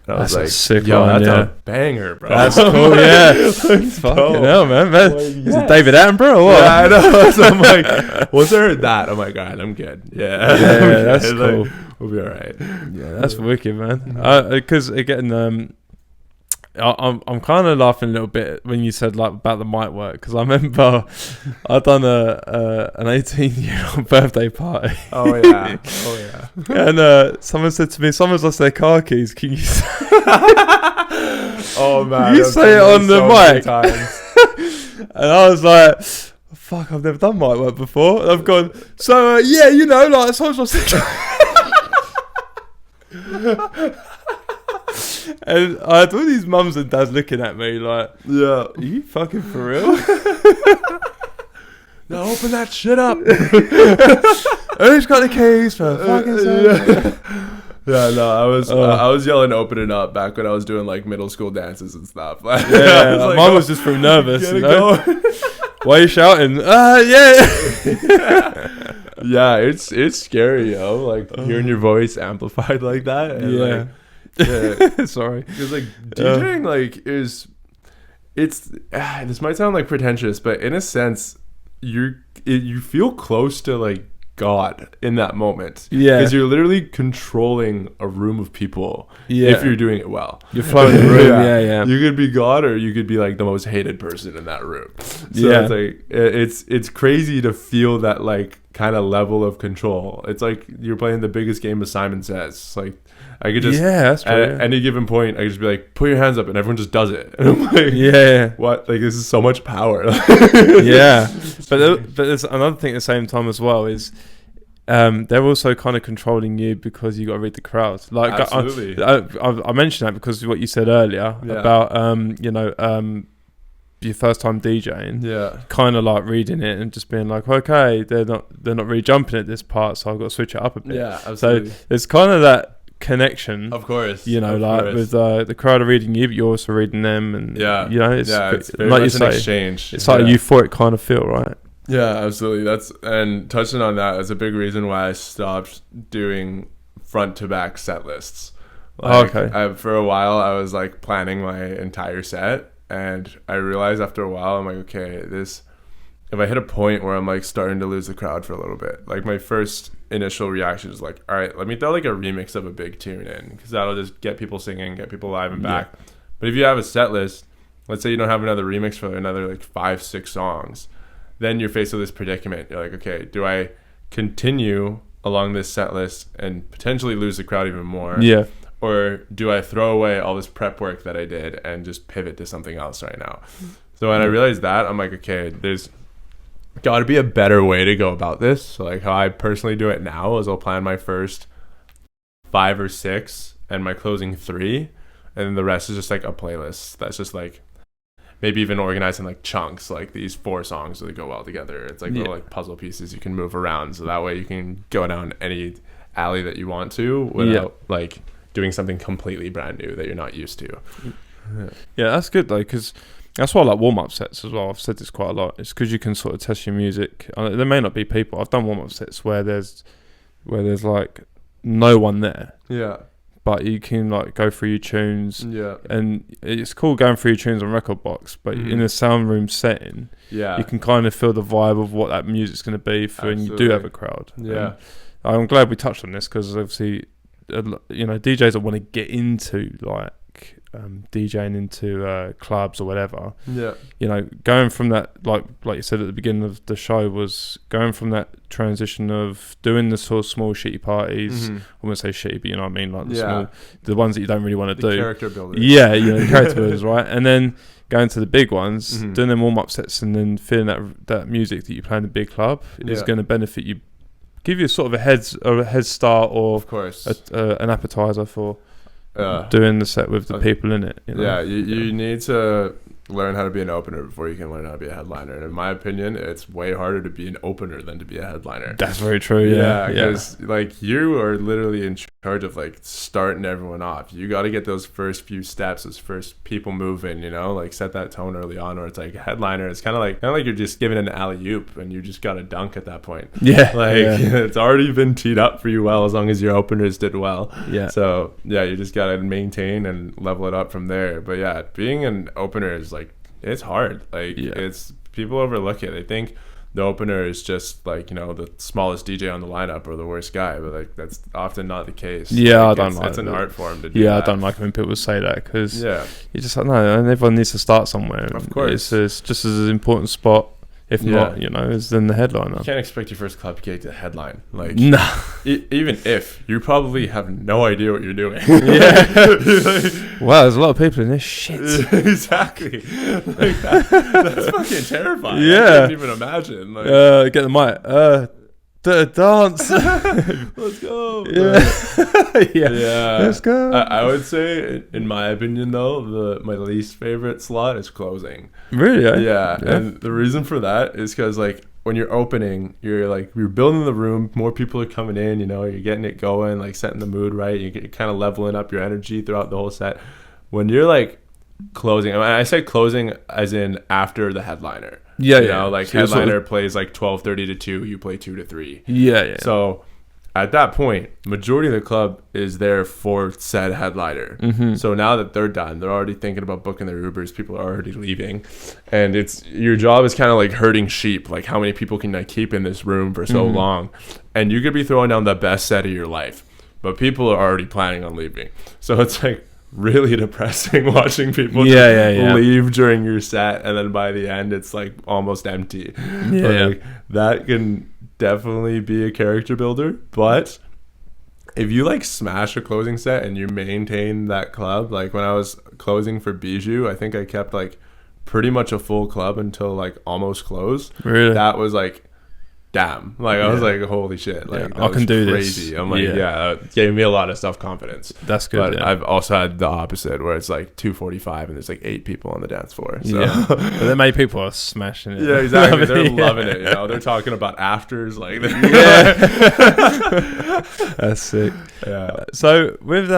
And I was that's like, a sick yo, one, that's yeah. a banger, bro. That's cool, yeah. Fucking hell, man. Like, Is it David Attenborough or what? Yeah, I know. So I'm like, once I heard that, I'm like, all right, I'm good. Yeah, Yeah, that's cool. Like, we'll be all right. Yeah, that's wicked, man. Because again, I'm kind of laughing a little bit when you said like about the mic work, because I remember I done an 18-year-old birthday party. Oh yeah, And someone said to me, someone's lost their car keys. Can you say oh man, you say it on the mic? Times. And I was like, fuck, I've never done mic work before. And I've gone, so yeah, you know, like someone's lost their and I had all these mums and dads looking at me like, Yeah. are you fucking for real? Now open that shit up. Who's got the keys for fucking sake? Yeah, no, I was yelling "open it up" back when I was doing like middle school dances and stuff. Like, Yeah, like, mine was just from nervous. Get You it know? going. Why are you shouting? Yeah. Yeah, it's scary, yo. Like hearing your voice amplified like that. And Yeah. Like, Sorry. because like DJing like this might sound like pretentious, but in a sense you feel close to like God in that moment. Yeah. Because you're literally controlling a room of people. Yeah. If you're doing it well. You're flowing the room. Yeah. You could be God or you could be like the most hated person in that room. So Yeah. it's like it's crazy to feel that like kind of level of control. It's like you're playing the biggest game of Simon Says. Like I could just that's true. at any given point I could just be like, put your hands up, and everyone just does it. And I'm like, Yeah. what? Like this is so much power. Yeah. But there's another thing at the same time as well is they're also kind of controlling you because you got to read the crowd. Like Absolutely. I mentioned that because of what you said earlier about your first time DJing. Yeah. Kind of like reading it and just being like, okay, they're not really jumping at this part, so I've got to switch it up a bit. Yeah, absolutely. So there's kind of that connection, Of course. you know, of like course. with the crowd are reading you, but you're also reading them, and you know, it's very like much you an say, exchange. it's like a euphoric kind of feel, right? Yeah, absolutely. And touching on that's a big reason why I stopped doing front to back set lists. Like, Okay. for a while I was like planning my entire set, and I realized after a while I'm like, okay, if I hit a point where I'm like starting to lose the crowd for a little bit, like my first initial reaction is like, all right, let me throw like a remix of a big tune in, because that'll just get people singing, get people live and back. But if you have a set list, let's say you don't have another remix for another like 5-6 songs, then you're faced with this predicament. You're like, okay, do I continue along this set list and potentially lose the crowd even more? Yeah. Or do I throw away all this prep work that I did and just pivot to something else right now? So when I realized that, I'm like, okay, there's got to be a better way to go about this. So like how I personally do it now is I'll plan my first 5 or 6 and my closing 3, and then the rest is just like a playlist that's just like maybe even organized in like chunks, like these 4 songs that go well together. It's like little like puzzle pieces you can move around, so that way you can go down any alley that you want to without like doing something completely brand new that you're not used to. Yeah, that's good though, because that's why I like warm-up sets as well. I've said this quite a lot. It's because you can sort of test your music. There may not be people. I've done warm-up sets where there's like no one there. Yeah. but you can like go through your tunes. Yeah. And it's cool going through your tunes on record box, but in a sound room setting, you can kind of feel the vibe of what that music's going to be for when you do have a crowd. Yeah. And I'm glad we touched on this because obviously, DJs that want to get into like DJing into clubs or whatever. Yeah. Going from that, like you said at the beginning of the show, was going from that transition of doing the sort of small shitty parties. I wouldn't say shitty, but you know what I mean, like the ones that you don't really want to do. Character builders. Yeah, the character builders, right? And then going to the big ones, doing them warm up sets, and then feeling that music that you play in the big club is going to benefit you, give you sort of a head start, or of course an appetizer for doing the set with the people in it. Yeah, you need to learn how to be an opener before you can learn how to be a headliner. And in my opinion, it's way harder to be an opener than to be a headliner. That's very true. Yeah, because like you are literally in charge of like starting everyone off. You got to get those first few steps, those first people moving. Like set that tone early on. Or it's like a headliner. It's kind of like you're just giving an alley-oop and you just got to dunk at that point. Yeah, it's already been teed up for you well as long as your openers did well. Yeah. So you just got to maintain and level it up from there. But being an opener is like, it's hard. It's people overlook it. They think the opener is just like the smallest DJ on the lineup or the worst guy, but like that's often not the case. I don't like it's an art form to do that. I don't like when people say that because you're just like, no, and everyone needs to start somewhere. Of course, it's just as an important spot, if not, as then the headliner. You can't expect your first club gig to headline. Nah. Even if you probably have no idea what you're doing. Wow, there's a lot of people in this shit. Exactly. That's fucking terrifying. Yeah. I can't even imagine. Get the mic. Dance. Let's go. Yeah. Let's go. I would say, in my opinion, though, my least favorite slot is closing. Really? Yeah. And the reason for that is because when you're opening, you're building the room, more people are coming in, you're getting it going, like setting the mood right, you're kind of leveling up your energy throughout the whole set. When you're closing, I say closing as in after the headliner. Headliner plays 12:30 to 2, you play 2 to 3. Yeah. So at that point, majority of the club is there for said headliner. So now that they're done, they're already thinking about booking their Ubers. People are already leaving, and your job is kind of herding sheep. How many people can I keep in this room for so long? And you could be throwing down the best set of your life, but people are already planning on leaving. So it's really depressing watching people leave during your set, and then by the end it's almost empty. That can definitely be a character builder, but if you smash a closing set and you maintain that club, when I was closing for Bijou, I think I kept pretty much a full club until almost close. Really? That was damn, I was holy shit, I can do crazy. This. I'm it gave me a lot of self-confidence. That's good. But I've also had the opposite where it's 2:45 and there's 8 people on the dance floor. So but then many people are smashing it. Yeah, exactly. They're loving it. They're talking about afters. That's sick. Yeah. So with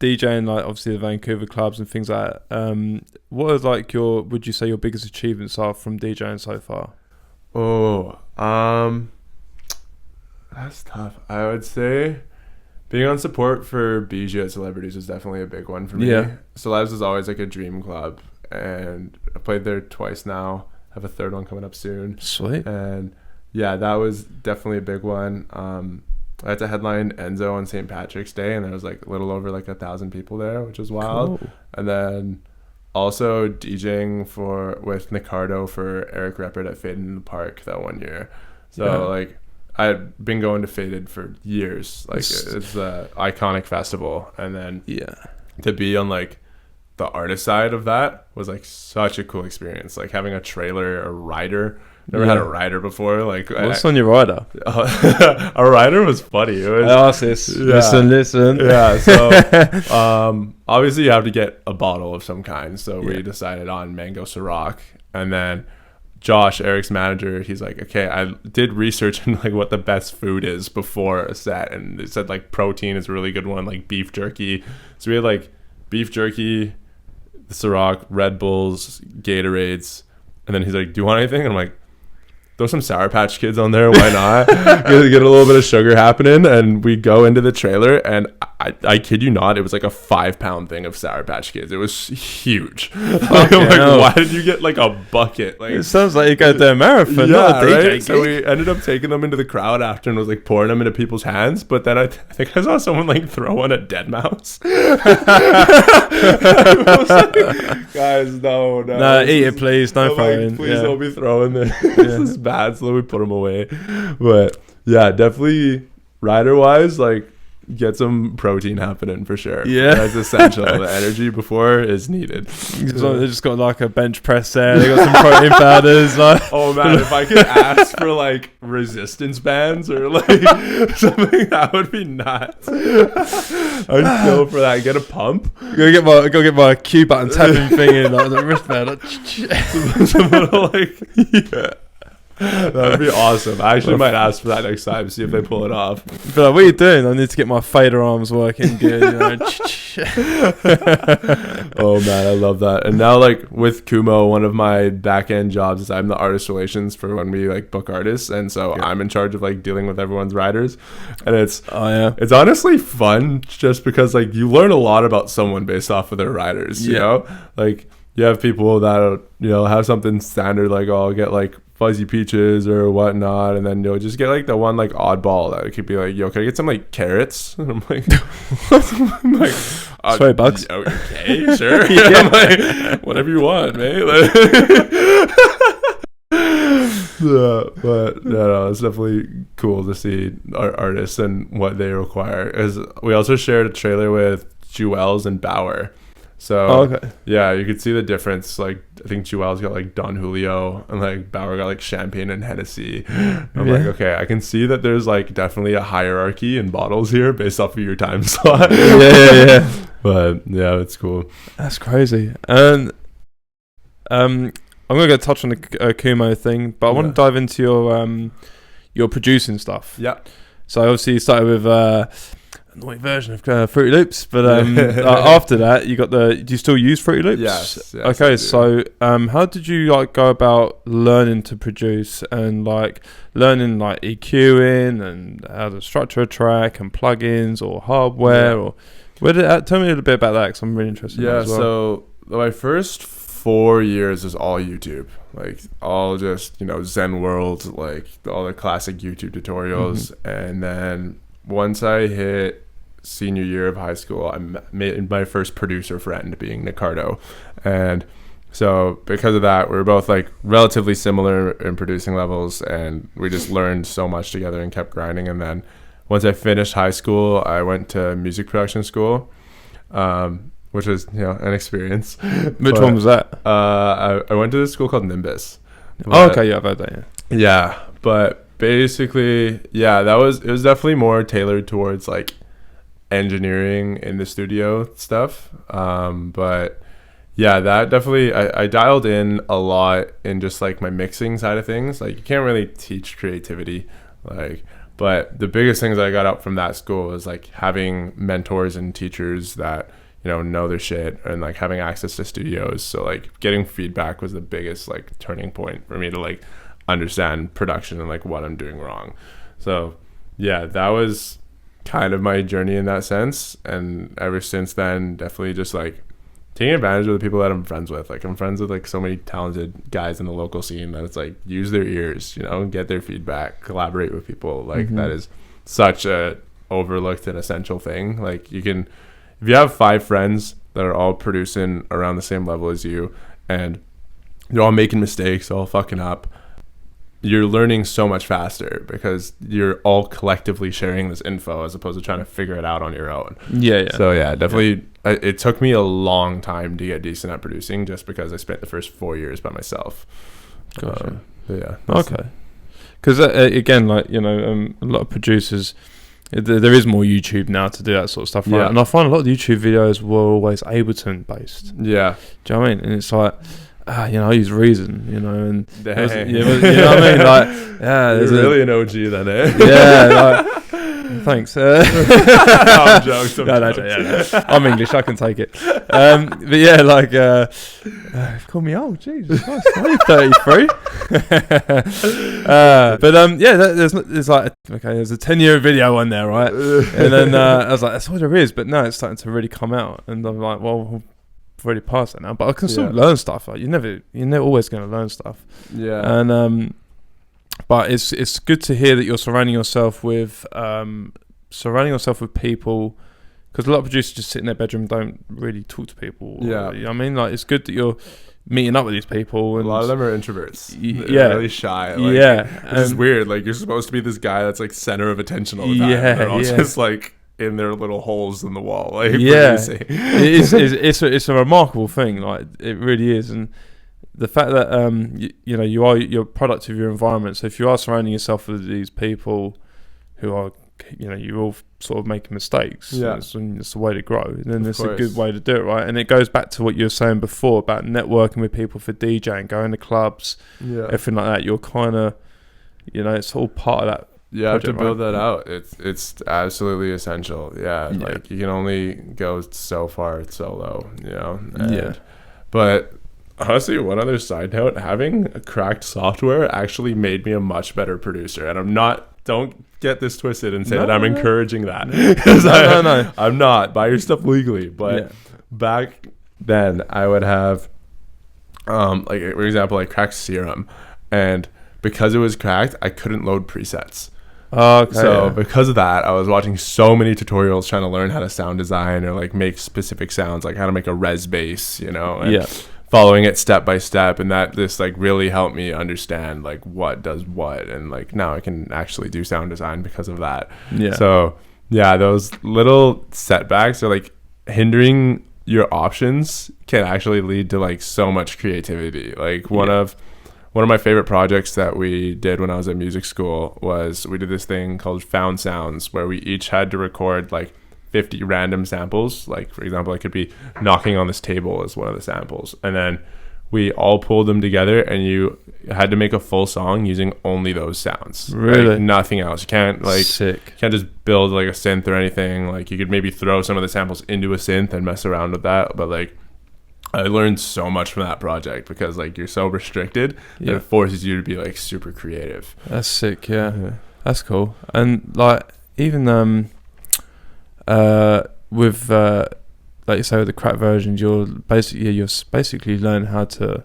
DJing, obviously the Vancouver clubs and things like that, what are would you say your biggest achievements are from DJing so far? That's tough. I would say being on support for Bijou at Celebrities was definitely a big one for me. Yeah. Celebs is always a dream club, and I played there twice now. I have a third one coming up soon. Sweet. And that was definitely a big one. I had to headline Enzo on St. Patrick's Day, and there was a little over 1,000 people there, which was wild. Cool. And then also DJing with Nicardo for Eric Reppert at Faded in the Park that one year. So I'd been going to Faded for years. It's the iconic festival, and then to be on the artist side of that was such a cool experience. Having a trailer, a rider. Never had a rider before. What's on your rider? A rider was funny. It was, I asked this. Listen. Yeah. So obviously you have to get a bottle of some kind. So we decided on mango Ciroc, and then Josh, Eric's manager, he's okay, I did research on what the best food is before a set, and it said protein is a really good one, beef jerky. So we had beef jerky, the Ciroc, Red Bulls, Gatorades, and then he's do you want anything? And I'm throw some Sour Patch Kids on there. Why not? get a little bit of sugar happening. And we go into the trailer, and I kid you not, it was like a 5-pound thing of Sour Patch Kids. It was huge. I'm like, why did you get like a bucket? Like, it sounds like you go to a marathon, yeah, not a DJ right? gig. So we ended up taking them into the crowd after and was like pouring them into people's hands. But then I think I saw someone like throw on a dead mouse. I was like, guys, no. No, eat it, please. Don't throw in. Please don't be throwing this. This is bad. So then we put them away. But yeah, definitely rider wise, like, get some protein happening for sure. Yeah, that's essential. The energy before is needed. They just got like a bench press there. They got some protein powders. Like. Oh man, if I could ask for like resistance bands or like something, that would be nuts. I'd go for that. Get a pump. Go get my Q button tapping thing in like the wristband. Like, some little like. Yeah. That would be awesome. I actually might ask for that next time, see if they pull it off. But like, what are you doing? I need to get my fader arms working good. You know? Oh man, I love that. And now, like with Kumo, one of my back end jobs is I'm the artist relations for when we like book artists, and so I'm in charge of like dealing with everyone's riders. And it's honestly fun just because like you learn a lot about someone based off of their riders. You know, like you have people that have something standard like, oh, I'll get like fuzzy peaches or whatnot, and then you'll just get like the one like oddball that could be like, yo, can I get some like carrots? And I'm like, I'm like, sorry, bucks. Okay, sure. I'm like, whatever you want, mate. Like, yeah, but no, it's definitely cool to see our artists and what they require. As we also shared a trailer with Jewels and Bauer. So yeah, you could see the difference. Like I think Jewel's got like Don Julio, and like Bauer got like champagne and Hennessy. I'm like, okay, I can see that there's like definitely a hierarchy in bottles here based off of your time slot. yeah. But yeah, it's cool. That's crazy. And I'm gonna go touch on the Kumo thing, but I want to dive into your producing stuff. Yeah. So obviously you started with annoying version of Fruity Loops, but after that you got do you still use Fruity Loops? Yes. Okay, so how did you like go about learning to produce and like learning like EQing and how to structure a track and plugins or hardware or tell me a little bit about that because I'm really interested in that as well. So my first 4 years is all YouTube, like all just Zen World, like all the classic YouTube tutorials. And then once I hit senior year of high school, I made my first producer friend, being Nicardo. And so because of that, we were both like relatively similar in producing levels, and we just learned so much together and kept grinding. And then once I finished high school, I went to music production school, which was an experience. Which one was that? I went to this school called Nimbus. I've heard that. Yeah, but basically, it was definitely more tailored towards like engineering in the studio stuff. But yeah, that definitely I dialed in a lot in just like my mixing side of things. Like you can't really teach creativity, like, but the biggest things I got out from that school was like having mentors and teachers that know their shit, and like having access to studios. So like getting feedback was the biggest like turning point for me to like understand production and like what I'm doing wrong. So yeah, that was kind of my journey in that sense. And ever since then, definitely just like taking advantage of the people that I'm friends with. Like I'm friends with like so many talented guys in the local scene that it's like use their ears, get their feedback, collaborate with people. Like that is such a overlooked and essential thing. Like you can, if you have 5 friends that are all producing around the same level as you, and you're all making mistakes, all fucking up, you're learning so much faster because you're all collectively sharing this info as opposed to trying to figure it out on your own. So yeah, definitely. It took me a long time to get decent at producing just because I spent the first 4 years by myself. Gotcha. Yeah. Okay. Because again, like a lot of producers, there is more YouTube now to do that sort of stuff, right? And I find a lot of the YouTube videos were always Ableton based. Yeah. Do you know what I mean? And it's like, I use Reason, and you know what I mean? Like, you're really an OG then, eh? Yeah, like, Thanks. I'm joking. No. I'm English. I can take it. But yeah, like, call me old. Jesus Christ, I'm only 33. There's like, okay, there's a 10-year video on there, right? And then I was like, that's all there is. But no, it's starting to really come out, and I'm like, well, I've already passed that now, but I can still learn stuff. Like, you're never always going to learn stuff. Yeah. And but it's good to hear that you're surrounding yourself with people, because a lot of producers just sit in their bedroom and don't really talk to people. Yeah. You know what I mean? Like, it's good that you're meeting up with these people. And a lot of them are introverts. They're really shy. Like, yeah. It's weird. Like, you're supposed to be this guy that's like center of attention all the time. Yeah. They're all just like in their little holes in the wall. Like, producing. It's a remarkable thing. Like, it really is. And the fact that you're a product of your environment. So if you are surrounding yourself with these people who are, you're all sort of making mistakes. Yeah, it's the way to grow. And then it's a good way to do it, right? And it goes back to what you were saying before about networking with people for DJing, going to clubs, everything like that. You're kind of, it's all part of that. You have to build that out. It's absolutely essential. Yeah, like you can only go so far solo. But honestly, one other side note, having cracked software actually made me a much better producer. And don't get this twisted and say that I'm encouraging that. No. I'm not. Buy your stuff legally. But back then, I would have, like, for example, I cracked Serum. And because it was cracked, I couldn't load presets. Okay. So because of that, I was watching so many tutorials trying to learn how to sound design or like make specific sounds, like how to make a res bass, and following it step by step. And that this like really helped me understand like what does what, and like now I can actually do sound design because of that. Yeah. So yeah, those little setbacks are like hindering your options can actually lead to like so much creativity. Like one of my favorite projects that we did when I was at music school was we did this thing called Found Sounds, where we each had to record like 50 random samples. Like, for example, it could be knocking on this table as one of the samples. And then we all pulled them together, and you had to make a full song using only those sounds. Really? Like, nothing else. You can't like Sick. Can't just build like a synth or anything. Like, you could maybe throw some of the samples into a synth and mess around with that. But like, I learned so much from that project because like you're so restricted that it forces you to be like super creative. That's sick. Yeah. That's cool. And like even with like you say with the crack versions, you're basically learn how to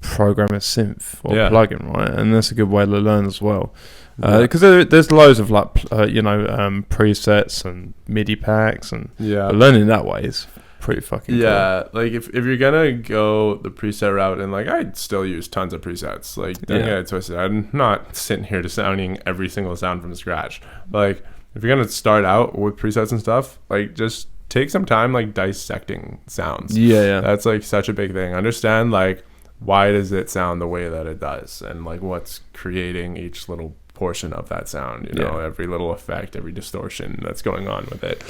program a synth or plugin, right? And that's a good way to learn as well. Because there's loads of like presets and MIDI packs, and learning that way is pretty fucking cool. Like if you're gonna go the preset route, and like I'd still use tons of presets, like don't get it twisted, I'm not sitting here to sounding every single sound from scratch. Like if you're gonna start out with presets and stuff, like just take some time like dissecting sounds. That's like such a big thing. Understand like why does it sound the way that it does, and like what's creating each little portion of that sound, every little effect, every distortion that's going on with it.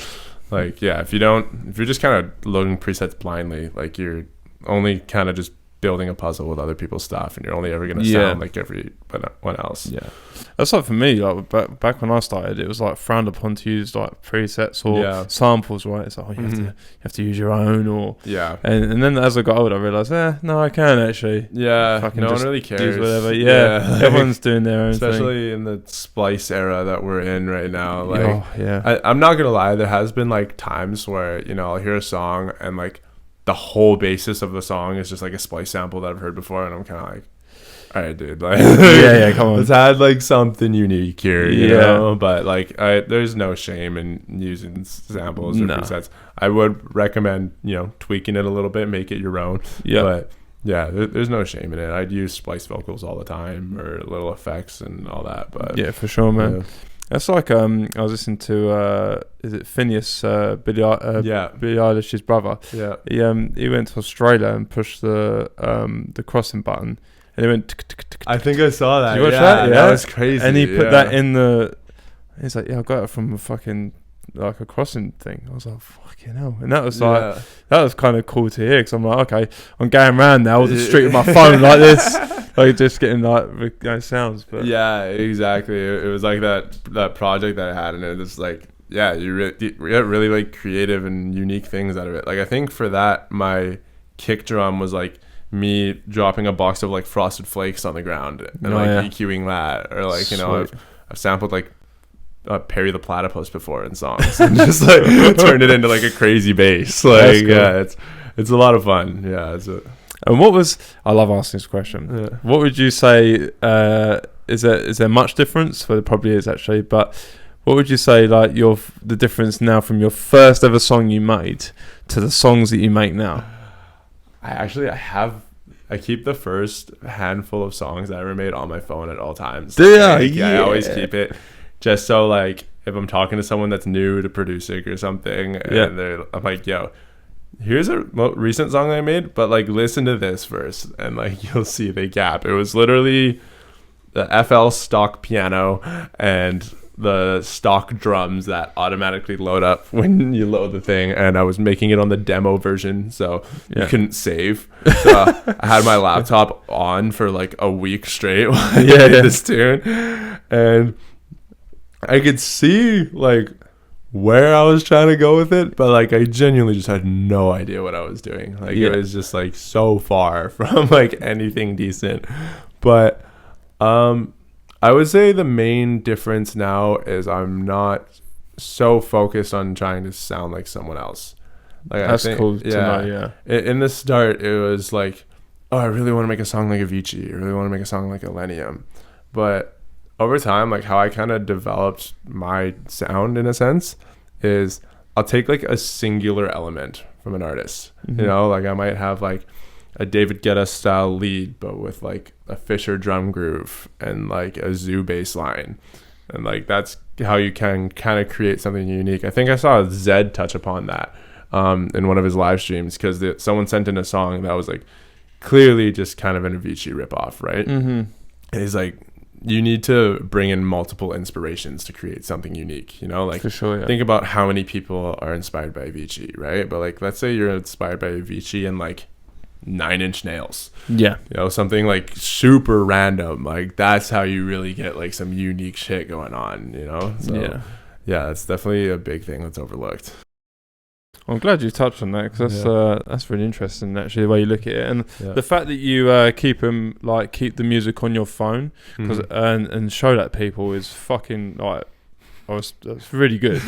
Like, if you're just kind of loading presets blindly, like you're only kind of just building a puzzle with other people's stuff, and you're only ever going to sound like everyone else. Yeah. That's like for me, like back when I started, it was like frowned upon to use like presets or samples, right? It's like, you have to use your own, or and then as I got older, I realized, no, I can actually. No one really cares. Use whatever. Everyone's doing their own especially thing. In the splice era that we're in right now. Like, I'm not gonna lie, there has been like times where I'll hear a song and like the whole basis of the song is just like a splice sample that I've heard before, and I'm kind of like, all right, dude, like come on, let's add like something unique here, you know. But like there's no shame in using samples or presets. I would recommend tweaking it a little bit, make it your own. But there's no shame in it. I'd use splice vocals all the time, or little effects and all that. But for sure, man. That's like I was listening to is it Phineas, Billie Eilish's brother. He went to Australia and pushed the crossing button, and he went. I think I saw that. Did you watch that? Yeah, that was crazy. And he put that in the. He's like, I got it from a fucking like a crossing thing. I was like, fucking hell. And that was like, that was kind of cool to hear, because I'm like, okay, I'm going around now with the street with my phone like this, like just getting like sounds. But yeah, exactly. It was like that project that I had, and it was like, yeah, you get really like creative and unique things out of it. Like I think for that, my kick drum was like me dropping a box of like Frosted Flakes on the ground and EQing that, or like, you know, I've sampled like Perry the Platypus before in songs and just like turned it into like a crazy bass. Like cool. Yeah, it's a lot of fun. Yeah, and what was, I love asking this question. Yeah. What would you say? Is there much difference? Well, there probably is actually, but what would you say like the difference now from your first ever song you made to the songs that you make now? I keep the first handful of songs that I ever made on my phone at all times. Do you? Like, yeah, I always keep it just so like if I'm talking to someone that's new to producing or something, and I'm like, yo, here's a recent song I made, but like listen to this first, and like you'll see the gap. It was literally the FL stock piano and the stock drums that automatically load up when you load the thing, and I was making it on the demo version, so you couldn't save. So I had my laptop on for like a week straight while I made this tune, and I could see like where I was trying to go with it, but like I genuinely just had no idea what I was doing. Like it was just like so far from like anything decent. But I would say the main difference now is I'm not so focused on trying to sound like someone else. Like that's cool to know. In the start, it was like, oh, I really want to make a song like Avicii. I really want to make a song like Illenium. But over time, like how I kind of developed my sound in a sense is I'll take like a singular element from an artist. Mm-hmm. You know, like I might have like a David Guetta style lead, but with like a Fisher drum groove and like a zoo bass line. And like that's how you can kind of create something unique. I think I saw Zed touch upon that in one of his live streams, because someone sent in a song that was like clearly just kind of an Avicii ripoff, right? Mm-hmm. And he's like, you need to bring in multiple inspirations to create something unique, you know? Like, for sure, think about how many people are inspired by Avicii, right? But like, let's say you're inspired by Avicii and like 9 Inch Nails, you know, something like super random. Like that's how you really get like some unique shit going on, you know? So yeah, it's definitely a big thing that's overlooked. I'm glad you touched on that, because that's really interesting actually, the way you look at it, and the fact that you keep the music on your phone, and show that to people is fucking like, that's really good.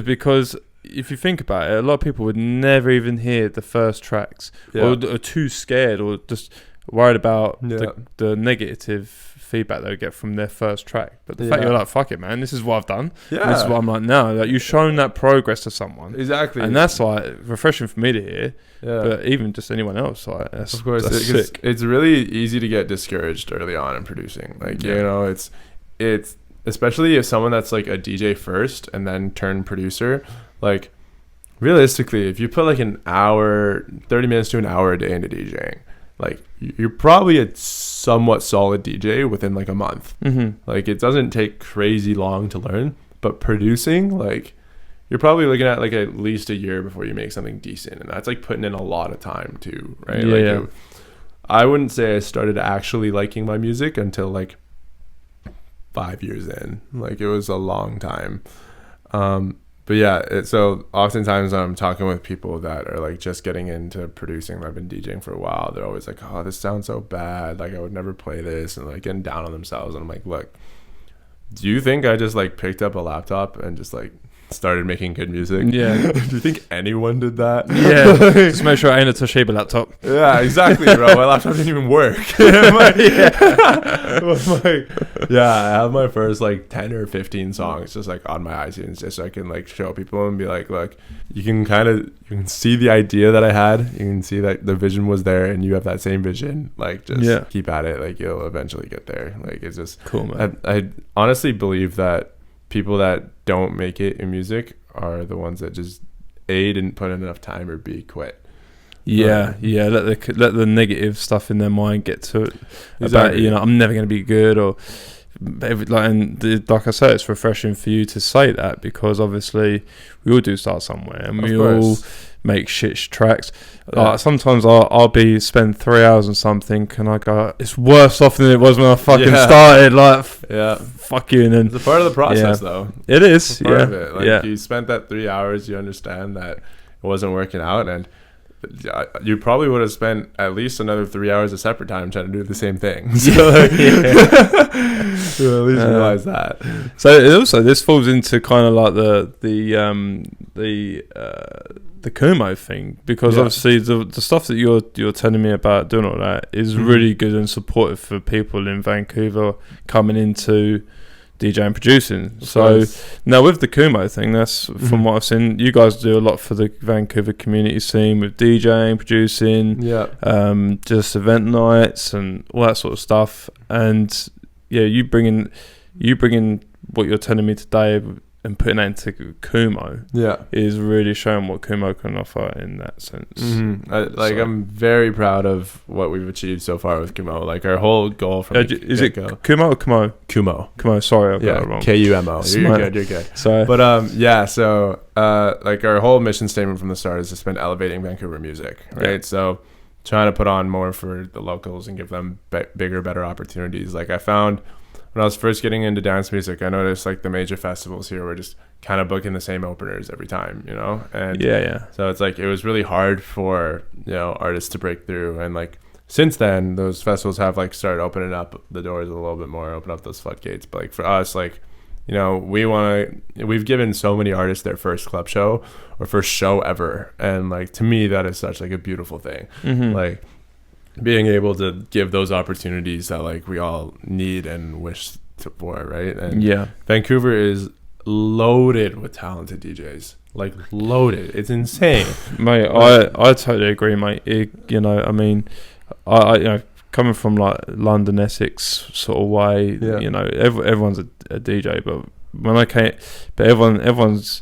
because if you think about it, a lot of people would never even hear the first tracks, or are too scared, or just worried about the negative feedback they would get from their first track. But the fact you're like, fuck it, man, this is what I've done. This is what I'm like now. Like, you've shown that progress to someone. Exactly. And that's like refreshing for me to hear. But even just anyone else, like, that's, of course, that's sick. It's really easy to get discouraged early on in producing. Like, you know, it's especially if someone that's like a DJ first and then turn producer, like realistically, if you put like an hour, 30 minutes to an hour a day into DJing, like you're probably a somewhat solid DJ within like a month. Mm-hmm. Like it doesn't take crazy long to learn, but producing, like you're probably looking at like at least a year before you make something decent, and that's like putting in a lot of time too, right? I wouldn't say I started actually liking my music until like 5 years in. Like it was a long time. But yeah, so oftentimes when I'm talking with people that are like just getting into producing, that have been DJing for a while, they're always like, oh, this sounds so bad, like I would never play this, and like getting down on themselves. And I'm like, look, do you think I just like picked up a laptop and just like started making good music? Yeah. Do you think anyone did that? Yeah. Just make sure I ain't a Toshiba laptop. Yeah, exactly, bro. My laptop didn't even work. I have my first like 10 or 15 songs just like on my iTunes, just so I can like show people and be like, look, you can see the idea that I had, you can see that the vision was there, and you have that same vision. Like just keep at it, like you'll eventually get there. Like it's just cool, man. I honestly believe that people that don't make it in music are the ones that just A, didn't put in enough time, or B, quit. Let the negative stuff in their mind get to it. Exactly. About, you know, I'm never going to be good, or like I say, it's refreshing for you to say that, because obviously we all do start somewhere, and we all make shit tracks. Like sometimes I'll spend 3 hours on something, and I go, it's worse off than it was when I fucking started. Like, fuck you. And then it's a part of the process, though. It is. It's part of it. Like, you spent that 3 hours, you understand that it wasn't working out, and you probably would have spent at least another 3 hours a separate time trying to do the same thing. So like, you at least realize that. So also this falls into kind of like the Kumo thing, because obviously the stuff that you're telling me about doing all that is really good and supportive for people in Vancouver coming into DJ and producing. So now with the Kumo thing, that's from what I've seen, you guys do a lot for the Vancouver community scene with DJing, producing, just event nights and all that sort of stuff. And you bring in what you're telling me today and putting that into Kumo is really showing what Kumo can offer in that sense. I'm very proud of what we've achieved so far with Kumo. Like, our whole goal from is it Kumo or Kumo? Kumo. Sorry, I got it wrong. Kumo. You're good. Sorry. But so like, our whole mission statement from the start is just been elevating Vancouver music, right? So trying to put on more for the locals and give them bigger, better opportunities. Like, I found when I was first getting into dance music, I noticed like the major festivals here were just kind of booking the same openers every time, you know? And so it's like, it was really hard for, artists to break through. And like, since then, those festivals have like started opening up the doors a little bit more, open up those floodgates. But like, for us, like, we've given so many artists their first club show or first show ever. And like, to me, that is such like a beautiful thing. Like, being able to give those opportunities that like we all need and wish for, right? And Vancouver is loaded with talented DJs, like loaded. It's insane, mate. I totally agree, mate. I mean, I coming from like London, Essex sort of way, everyone's a DJ, but when I came, but everyone's,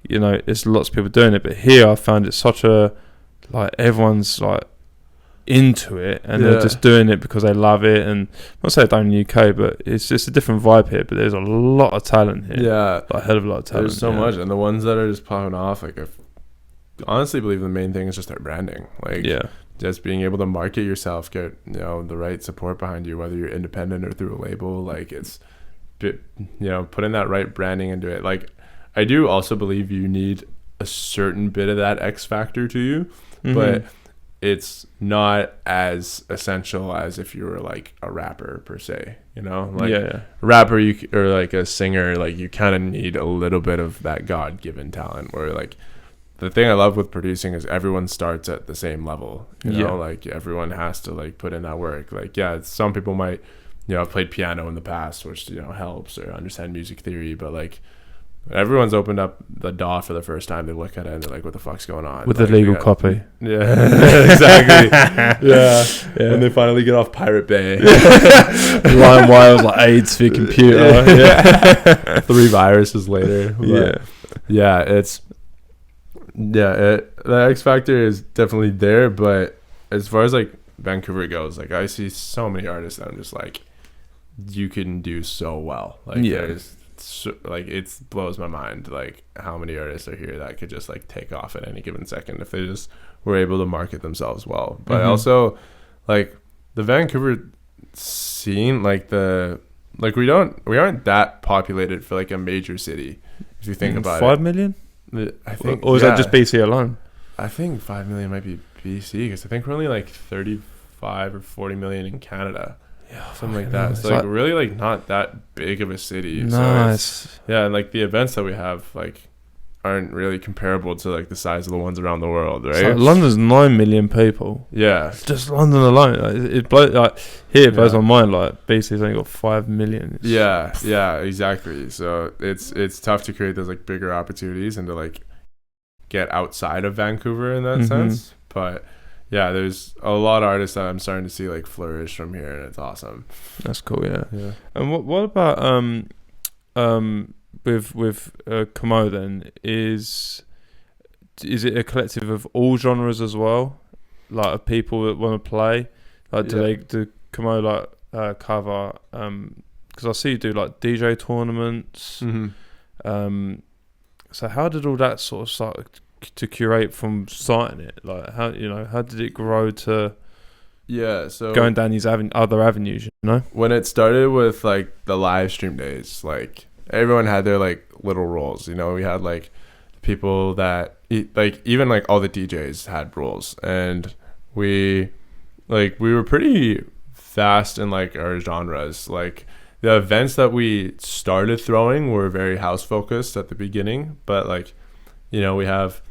there's lots of people doing it, but here I found it such a, like, everyone's like into it, and they're just doing it because they love it. And I'm not saying down in the UK, but it's just a different vibe here. But there's a lot of talent here, like a hell of a lot of talent. There's so much, and the ones that are just popping off, like, I honestly believe the main thing is just their branding. Like, just being able to market yourself, get the right support behind you, whether you're independent or through a label. Like, it's putting that right branding into it. Like, I do also believe you need a certain bit of that X factor to you, but it's not as essential as if you were like a rapper per se, like a rapper, or like a singer, like you kind of need a little bit of that God-given talent, where like the thing I love with producing is everyone starts at the same level, like everyone has to like put in that work. Like, some people might, I've played piano in the past, which, helps, or understand music theory, but like, everyone's opened up the DAW for the first time. They look at it and they're like, what the fuck's going on? With the legal copy. Exactly. When they finally get off Pirate Bay. LimeWire was like AIDS for your computer. 3 viruses later. But the X factor is definitely there. But as far as like Vancouver goes, like, I see so many artists that I'm just like, you can do so well. Like, like, it blows my mind like how many artists are here that could just like take off at any given second if they just were able to market themselves well. But also, like, the Vancouver scene, like we aren't that populated for like a major city, if you think about 5 million, I think, or is that just BC alone? I think 5 million might be BC, because I think we're only like 35 or 40 million in Canada. Something like that. So like, really like not that big of a city. Nice. So and like the events that we have like aren't really comparable to like the size of the ones around the world, right? So London's 9 million people. Just London alone. It blows, like, here it blows my mind. Like, BC's only got 5 million. Exactly. So it's tough to create those like bigger opportunities and to like get outside of Vancouver in that sense. But there's a lot of artists that I'm starting to see like flourish from here, and it's awesome. That's cool. And what about with Kumo then? Is it a collective of all genres as well, like of people that want to play? Like, do Kumo like cover because I see you do like DJ tournaments. Mm-hmm. So how did all that sort of start to curate from starting it? Like how did it grow to so going down these other avenues? You know, when it started with like the live stream days, like everyone had their like little roles. You know, we had like people that like even like all the DJs had roles, and we were pretty fast in like our genres. Like the events that we started throwing were very house focused at the beginning, but like, you know, we have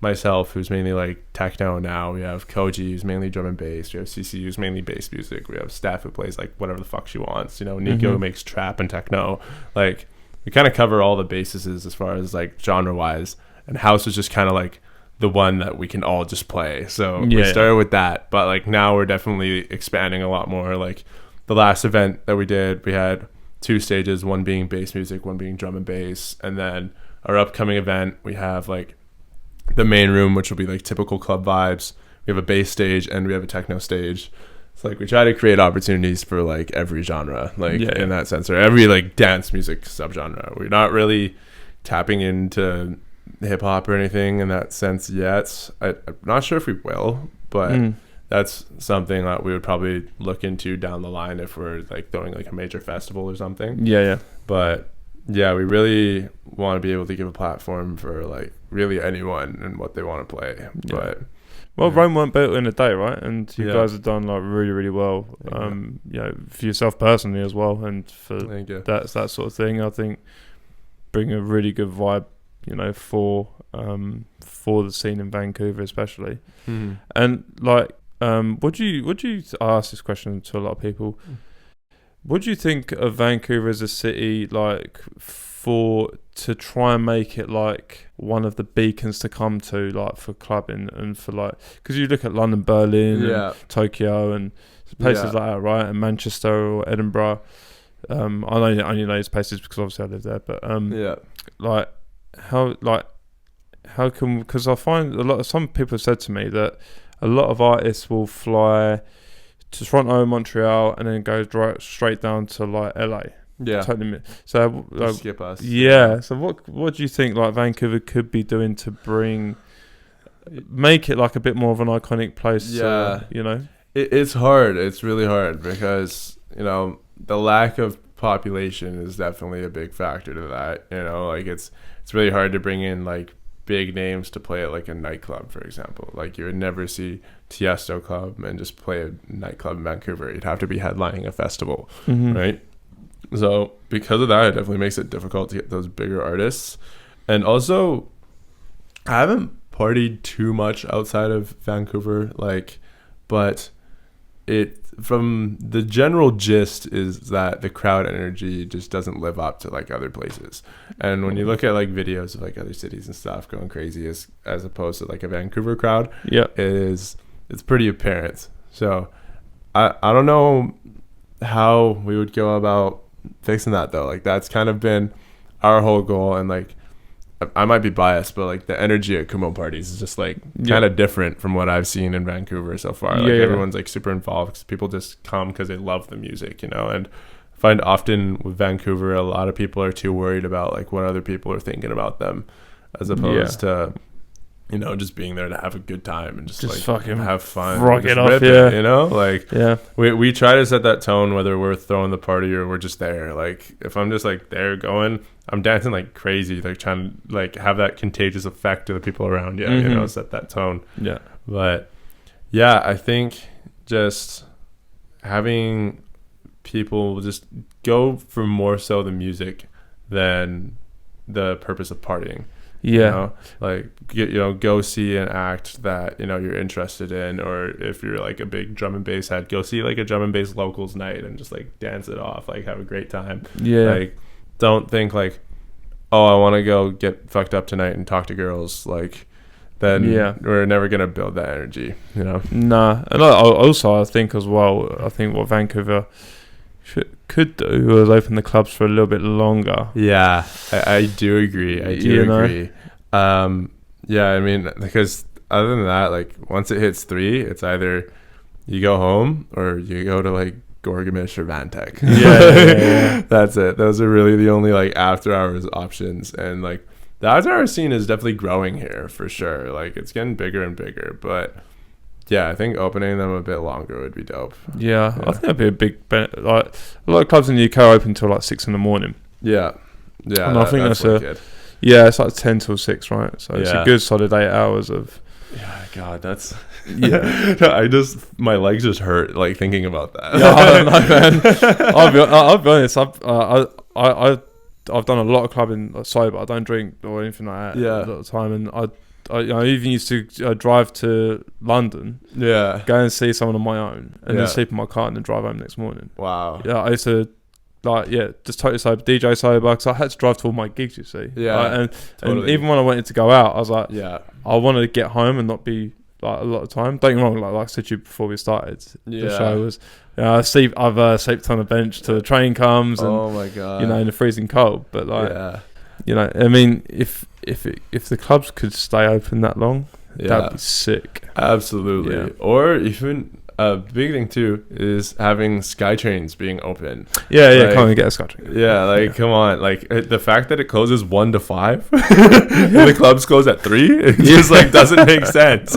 myself who's mainly like techno now, we have Koji who's mainly drum and bass, we have CC who's mainly bass music, we have Steph who plays like whatever the fuck she wants, you know, Nico who makes trap and techno. Like we kind of cover all the bases as far as like genre wise, and house is just kind of like the one that we can all just play. So we started with that, but like now we're definitely expanding a lot more. Like the last event that we did, we had 2 stages, one being bass music, one being drum and bass, and then our upcoming event we have like the main room, which will be like typical club vibes. We have a bass stage and we have a techno stage. It's like we try to create opportunities for like every genre, like in that sense, or every like dance music subgenre. We're not really tapping into hip hop or anything in that sense yet. I'm not sure if we will, but that's something that we would probably look into down the line if we're like throwing like a major festival or something. But yeah, we really want to be able to give a platform for like really anyone and what they want to play. But Rome weren't built in a day, right? And you guys have done like really, really well. You know, for yourself personally as well, and for that sort of thing. I think bring a really good vibe, you know, for the scene in Vancouver especially. And like, would you I ask this question to a lot of people. What do you think of Vancouver as a city, like, to try and make it like one of the beacons to come to, like for clubbing and for like, because you look at London, Berlin, and Tokyo, and places like that, right? And Manchester or Edinburgh. I only know these places because obviously I live there, but like how come? Because I find some people have said to me that a lot of artists will fly to Toronto, Montreal, and then go straight down to like LA. Totally. So skip us. So what do you think like Vancouver could be doing to make it like a bit more of an iconic place? You know, it's hard. It's really hard because, you know, the lack of population is definitely a big factor to that. You know, like it's really hard to bring in like big names to play at like a nightclub, for example. Like you would never see Tiesto Club and just play a nightclub in Vancouver. You'd have to be headlining a festival, right? So because of that, it definitely makes it difficult to get those bigger artists. And also, I haven't partied too much outside of Vancouver, like, but from the general gist is that the crowd energy just doesn't live up to like other places. And when you look at like videos of like other cities and stuff going crazy as opposed to like a Vancouver crowd, it's pretty apparent. So I don't know how we would go about fixing that though. Like that's kind of been our whole goal, and like I might be biased, but like the energy at Kumo parties is just like kind of different from what I've seen in Vancouver so far. Like everyone's like super involved because people just come because they love the music, you know. And I find often with Vancouver, a lot of people are too worried about like what other people are thinking about them, as opposed to, you know, just being there to have a good time and just like fucking have fun, rock it off, you know, like we try to set that tone whether we're throwing the party or we're just there. Like if I'm just like there going, I'm dancing like crazy, like trying to like have that contagious effect to the people around you, you know, set that tone. But I think just having people just go for more so the music than the purpose of partying. You know, like go see an act that, you know, you're interested in, or if you're like a big drum and bass head, go see like a drum and bass locals night and just like dance it off, like have a great time. Like don't think like, oh, I want to go get fucked up tonight and talk to girls, like then we're never gonna build that energy, you know. And also I think as well, I think what Vancouver could do was open the clubs for a little bit longer. I do agree. Agree. I mean, because other than that, like once it hits 3, it's either you go home or you go to like Gorgamish or Vantec. That's it. Those are really the only like after hours options, and like the after hours scene is definitely growing here for sure. Like it's getting bigger and bigger, but yeah, I think opening them a bit longer would be dope. Yeah. I think that'd be a big like a lot of clubs in the UK are open till like 6 a.m. Yeah, and I think that's wicked. it's like 10 till 6, right? So it's Yeah. a good solid 8 hours of. Yeah, God, that's Yeah. my legs just hurt like thinking about that. Yeah, I don't know, man. I'll be honest. I've done a lot of clubbing sober. I don't drink or anything like that. Yeah. A lot of time, and I even used to drive to London, Yeah. go and see someone on my own, and Yeah. then sleep in my car and then drive home next morning. Wow. Yeah, I used to just totally sober, DJ sober, because I had to drive to all my gigs. You see. Yeah. And Totally. even when I wanted to go out, I was like, Yeah. I wanted to get home and not be like a lot of time. Don't get me wrong, like I said to you before we started, the show was, I've slept on a bench till the train comes, and Oh my God. in the freezing cold. But like, yeah. I mean, if the clubs could stay open that long, Yeah. that'd be sick. Absolutely. Yeah. Or even a big thing too is having SkyTrains being open. Yeah, Like, can't even get a scotch. Yeah, like come on, like the fact that it closes 1 to 5 and the clubs close at 3, it just like doesn't make sense.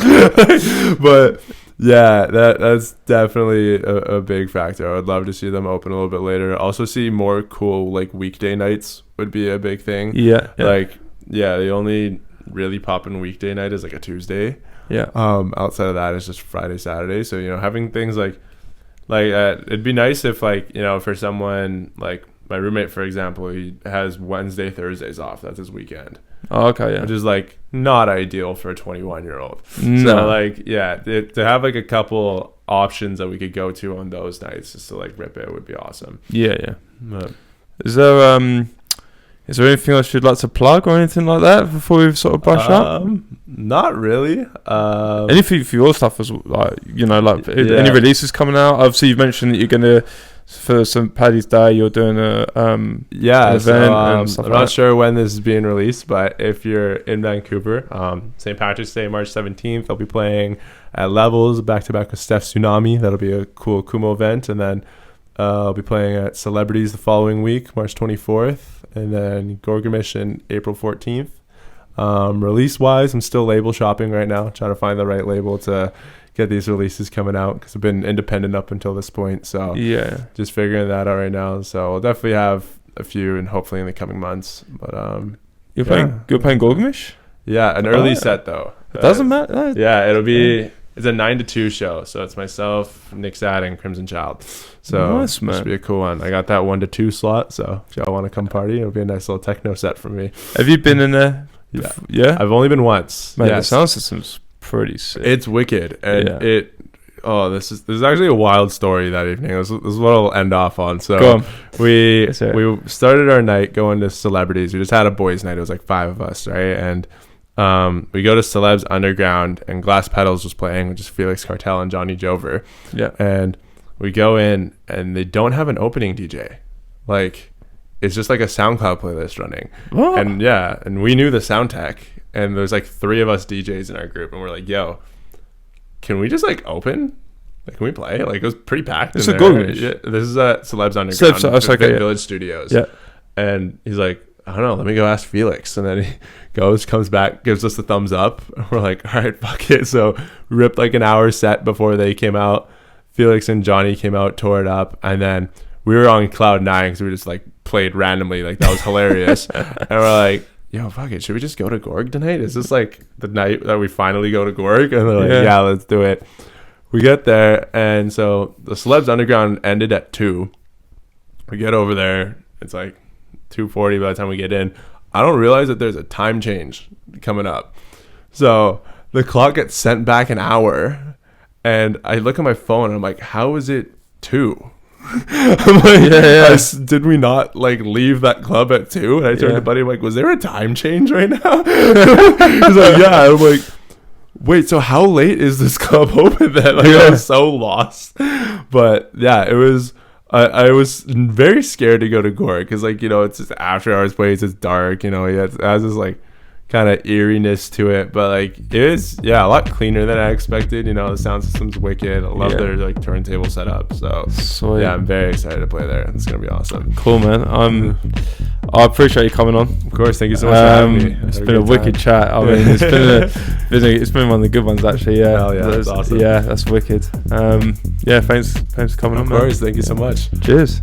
But yeah, that's definitely a big factor. I would love to see them open a little bit later. Also see more cool like weekday nights would be a big thing. Yeah. Like the only really poppin' weekday night is like a Tuesday. Yeah. Outside of that, it's just Friday, Saturday. So having things like it'd be nice if for someone like my roommate, for example, he has Wednesday, Thursdays off. That's his weekend. Oh, okay. Yeah. Which is like not ideal for a 21-year-old. No. So to have like a couple options that we could go to on those nights just to like rip it would be awesome. Yeah. Yeah. But, Is there anything else you'd like to plug or anything like that before we sort of brush up? Not really. Anything for your stuff as any releases coming out? Obviously, you've mentioned that you're gonna for St. Paddy's Day. You're doing an event and stuff. I'm not sure when this is being released, but if you're in Vancouver, St. Patrick's Day, March 17th, I'll be playing at Levels back to back with Steph Tsunami. That'll be a cool Kumo event, and then I'll be playing at Celebrities the following week, March 24th. And then Gorgamish in April 14th. Release-wise, I'm still label shopping right now, trying to find the right label to get these releases coming out because I've been independent up until this point. So yeah, just figuring that out right now. So I'll definitely have a few, and hopefully in the coming months. But you're playing Gorgamish? Yeah, an early set though. It doesn't matter. Yeah, it'll be. It's a 9 to 2 show, so it's myself, Nick Sad, and Crimson Child. So nice, man. This should be a cool one. I got that 1 to 2 slot, so if y'all want to come party, it'll be a nice little techno set for me. Have you been in there? Yeah. I've only been once. Man, the sound system's pretty sick. It's wicked, and this is actually a wild story that evening. This is what I'll end off on. So go on. We started our night going to Celebrities. We just had a boys' night. It was like 5 of us, right? And we go to Celebs Underground, and Glass Pedals was playing, which is Felix Cartel and Johnny Jover. Yeah. And we go in, and they don't have an opening DJ. Like, it's just like a SoundCloud playlist running. What? And we knew the sound tech, and there's like 3 of us DJs in our group, and we're like, yo, can we just like open? Like, can we play? Like, it was pretty packed. It's a good. Yeah, this is at Celebs Underground, Village Studios. Yeah. And he's like, I don't know, let me go ask Felix. And then he comes back, gives us the thumbs up. We're like, all right, fuck it. So we ripped like an hour set before they came out. Felix and Johnny came out, tore it up. And then we were on cloud 9 because we just like played randomly. Like, that was hilarious. And we're like, yo, fuck it. Should we just go to Gorg tonight? Is this like the night that we finally go to Gorg? And they're like, yeah, let's do it. We get there. And so the Celebs Underground ended at 2. We get over there. It's like 2:40 by the time we get in. I don't realize that there's a time change coming up. So the clock gets sent back an hour, and I look at my phone and I'm like, how is it 2? I'm like, did we not like leave that club at 2? And I turned to Buddy, I'm like, was there a time change right now? He's like, yeah. I'm like, wait, so how late is this club open then? Like, I was so lost. But yeah, it was. I was very scared to go to Gorg because, like, it's just after hours place. It's dark. He has this like kind of eeriness to it, but like it is a lot cleaner than I expected. You know, the sound system's wicked. I love their like turntable setup. So sweet. Yeah, I'm very excited to play there. It's gonna be awesome. Cool, man. I appreciate you coming on. Of course, thank you so much for having me. It's been a wicked chat. I mean, it's been one of the good ones actually. Yeah, hell yeah, that's awesome. Yeah, that's wicked. Yeah, thanks for coming on. Of course, thank you so much. Cheers.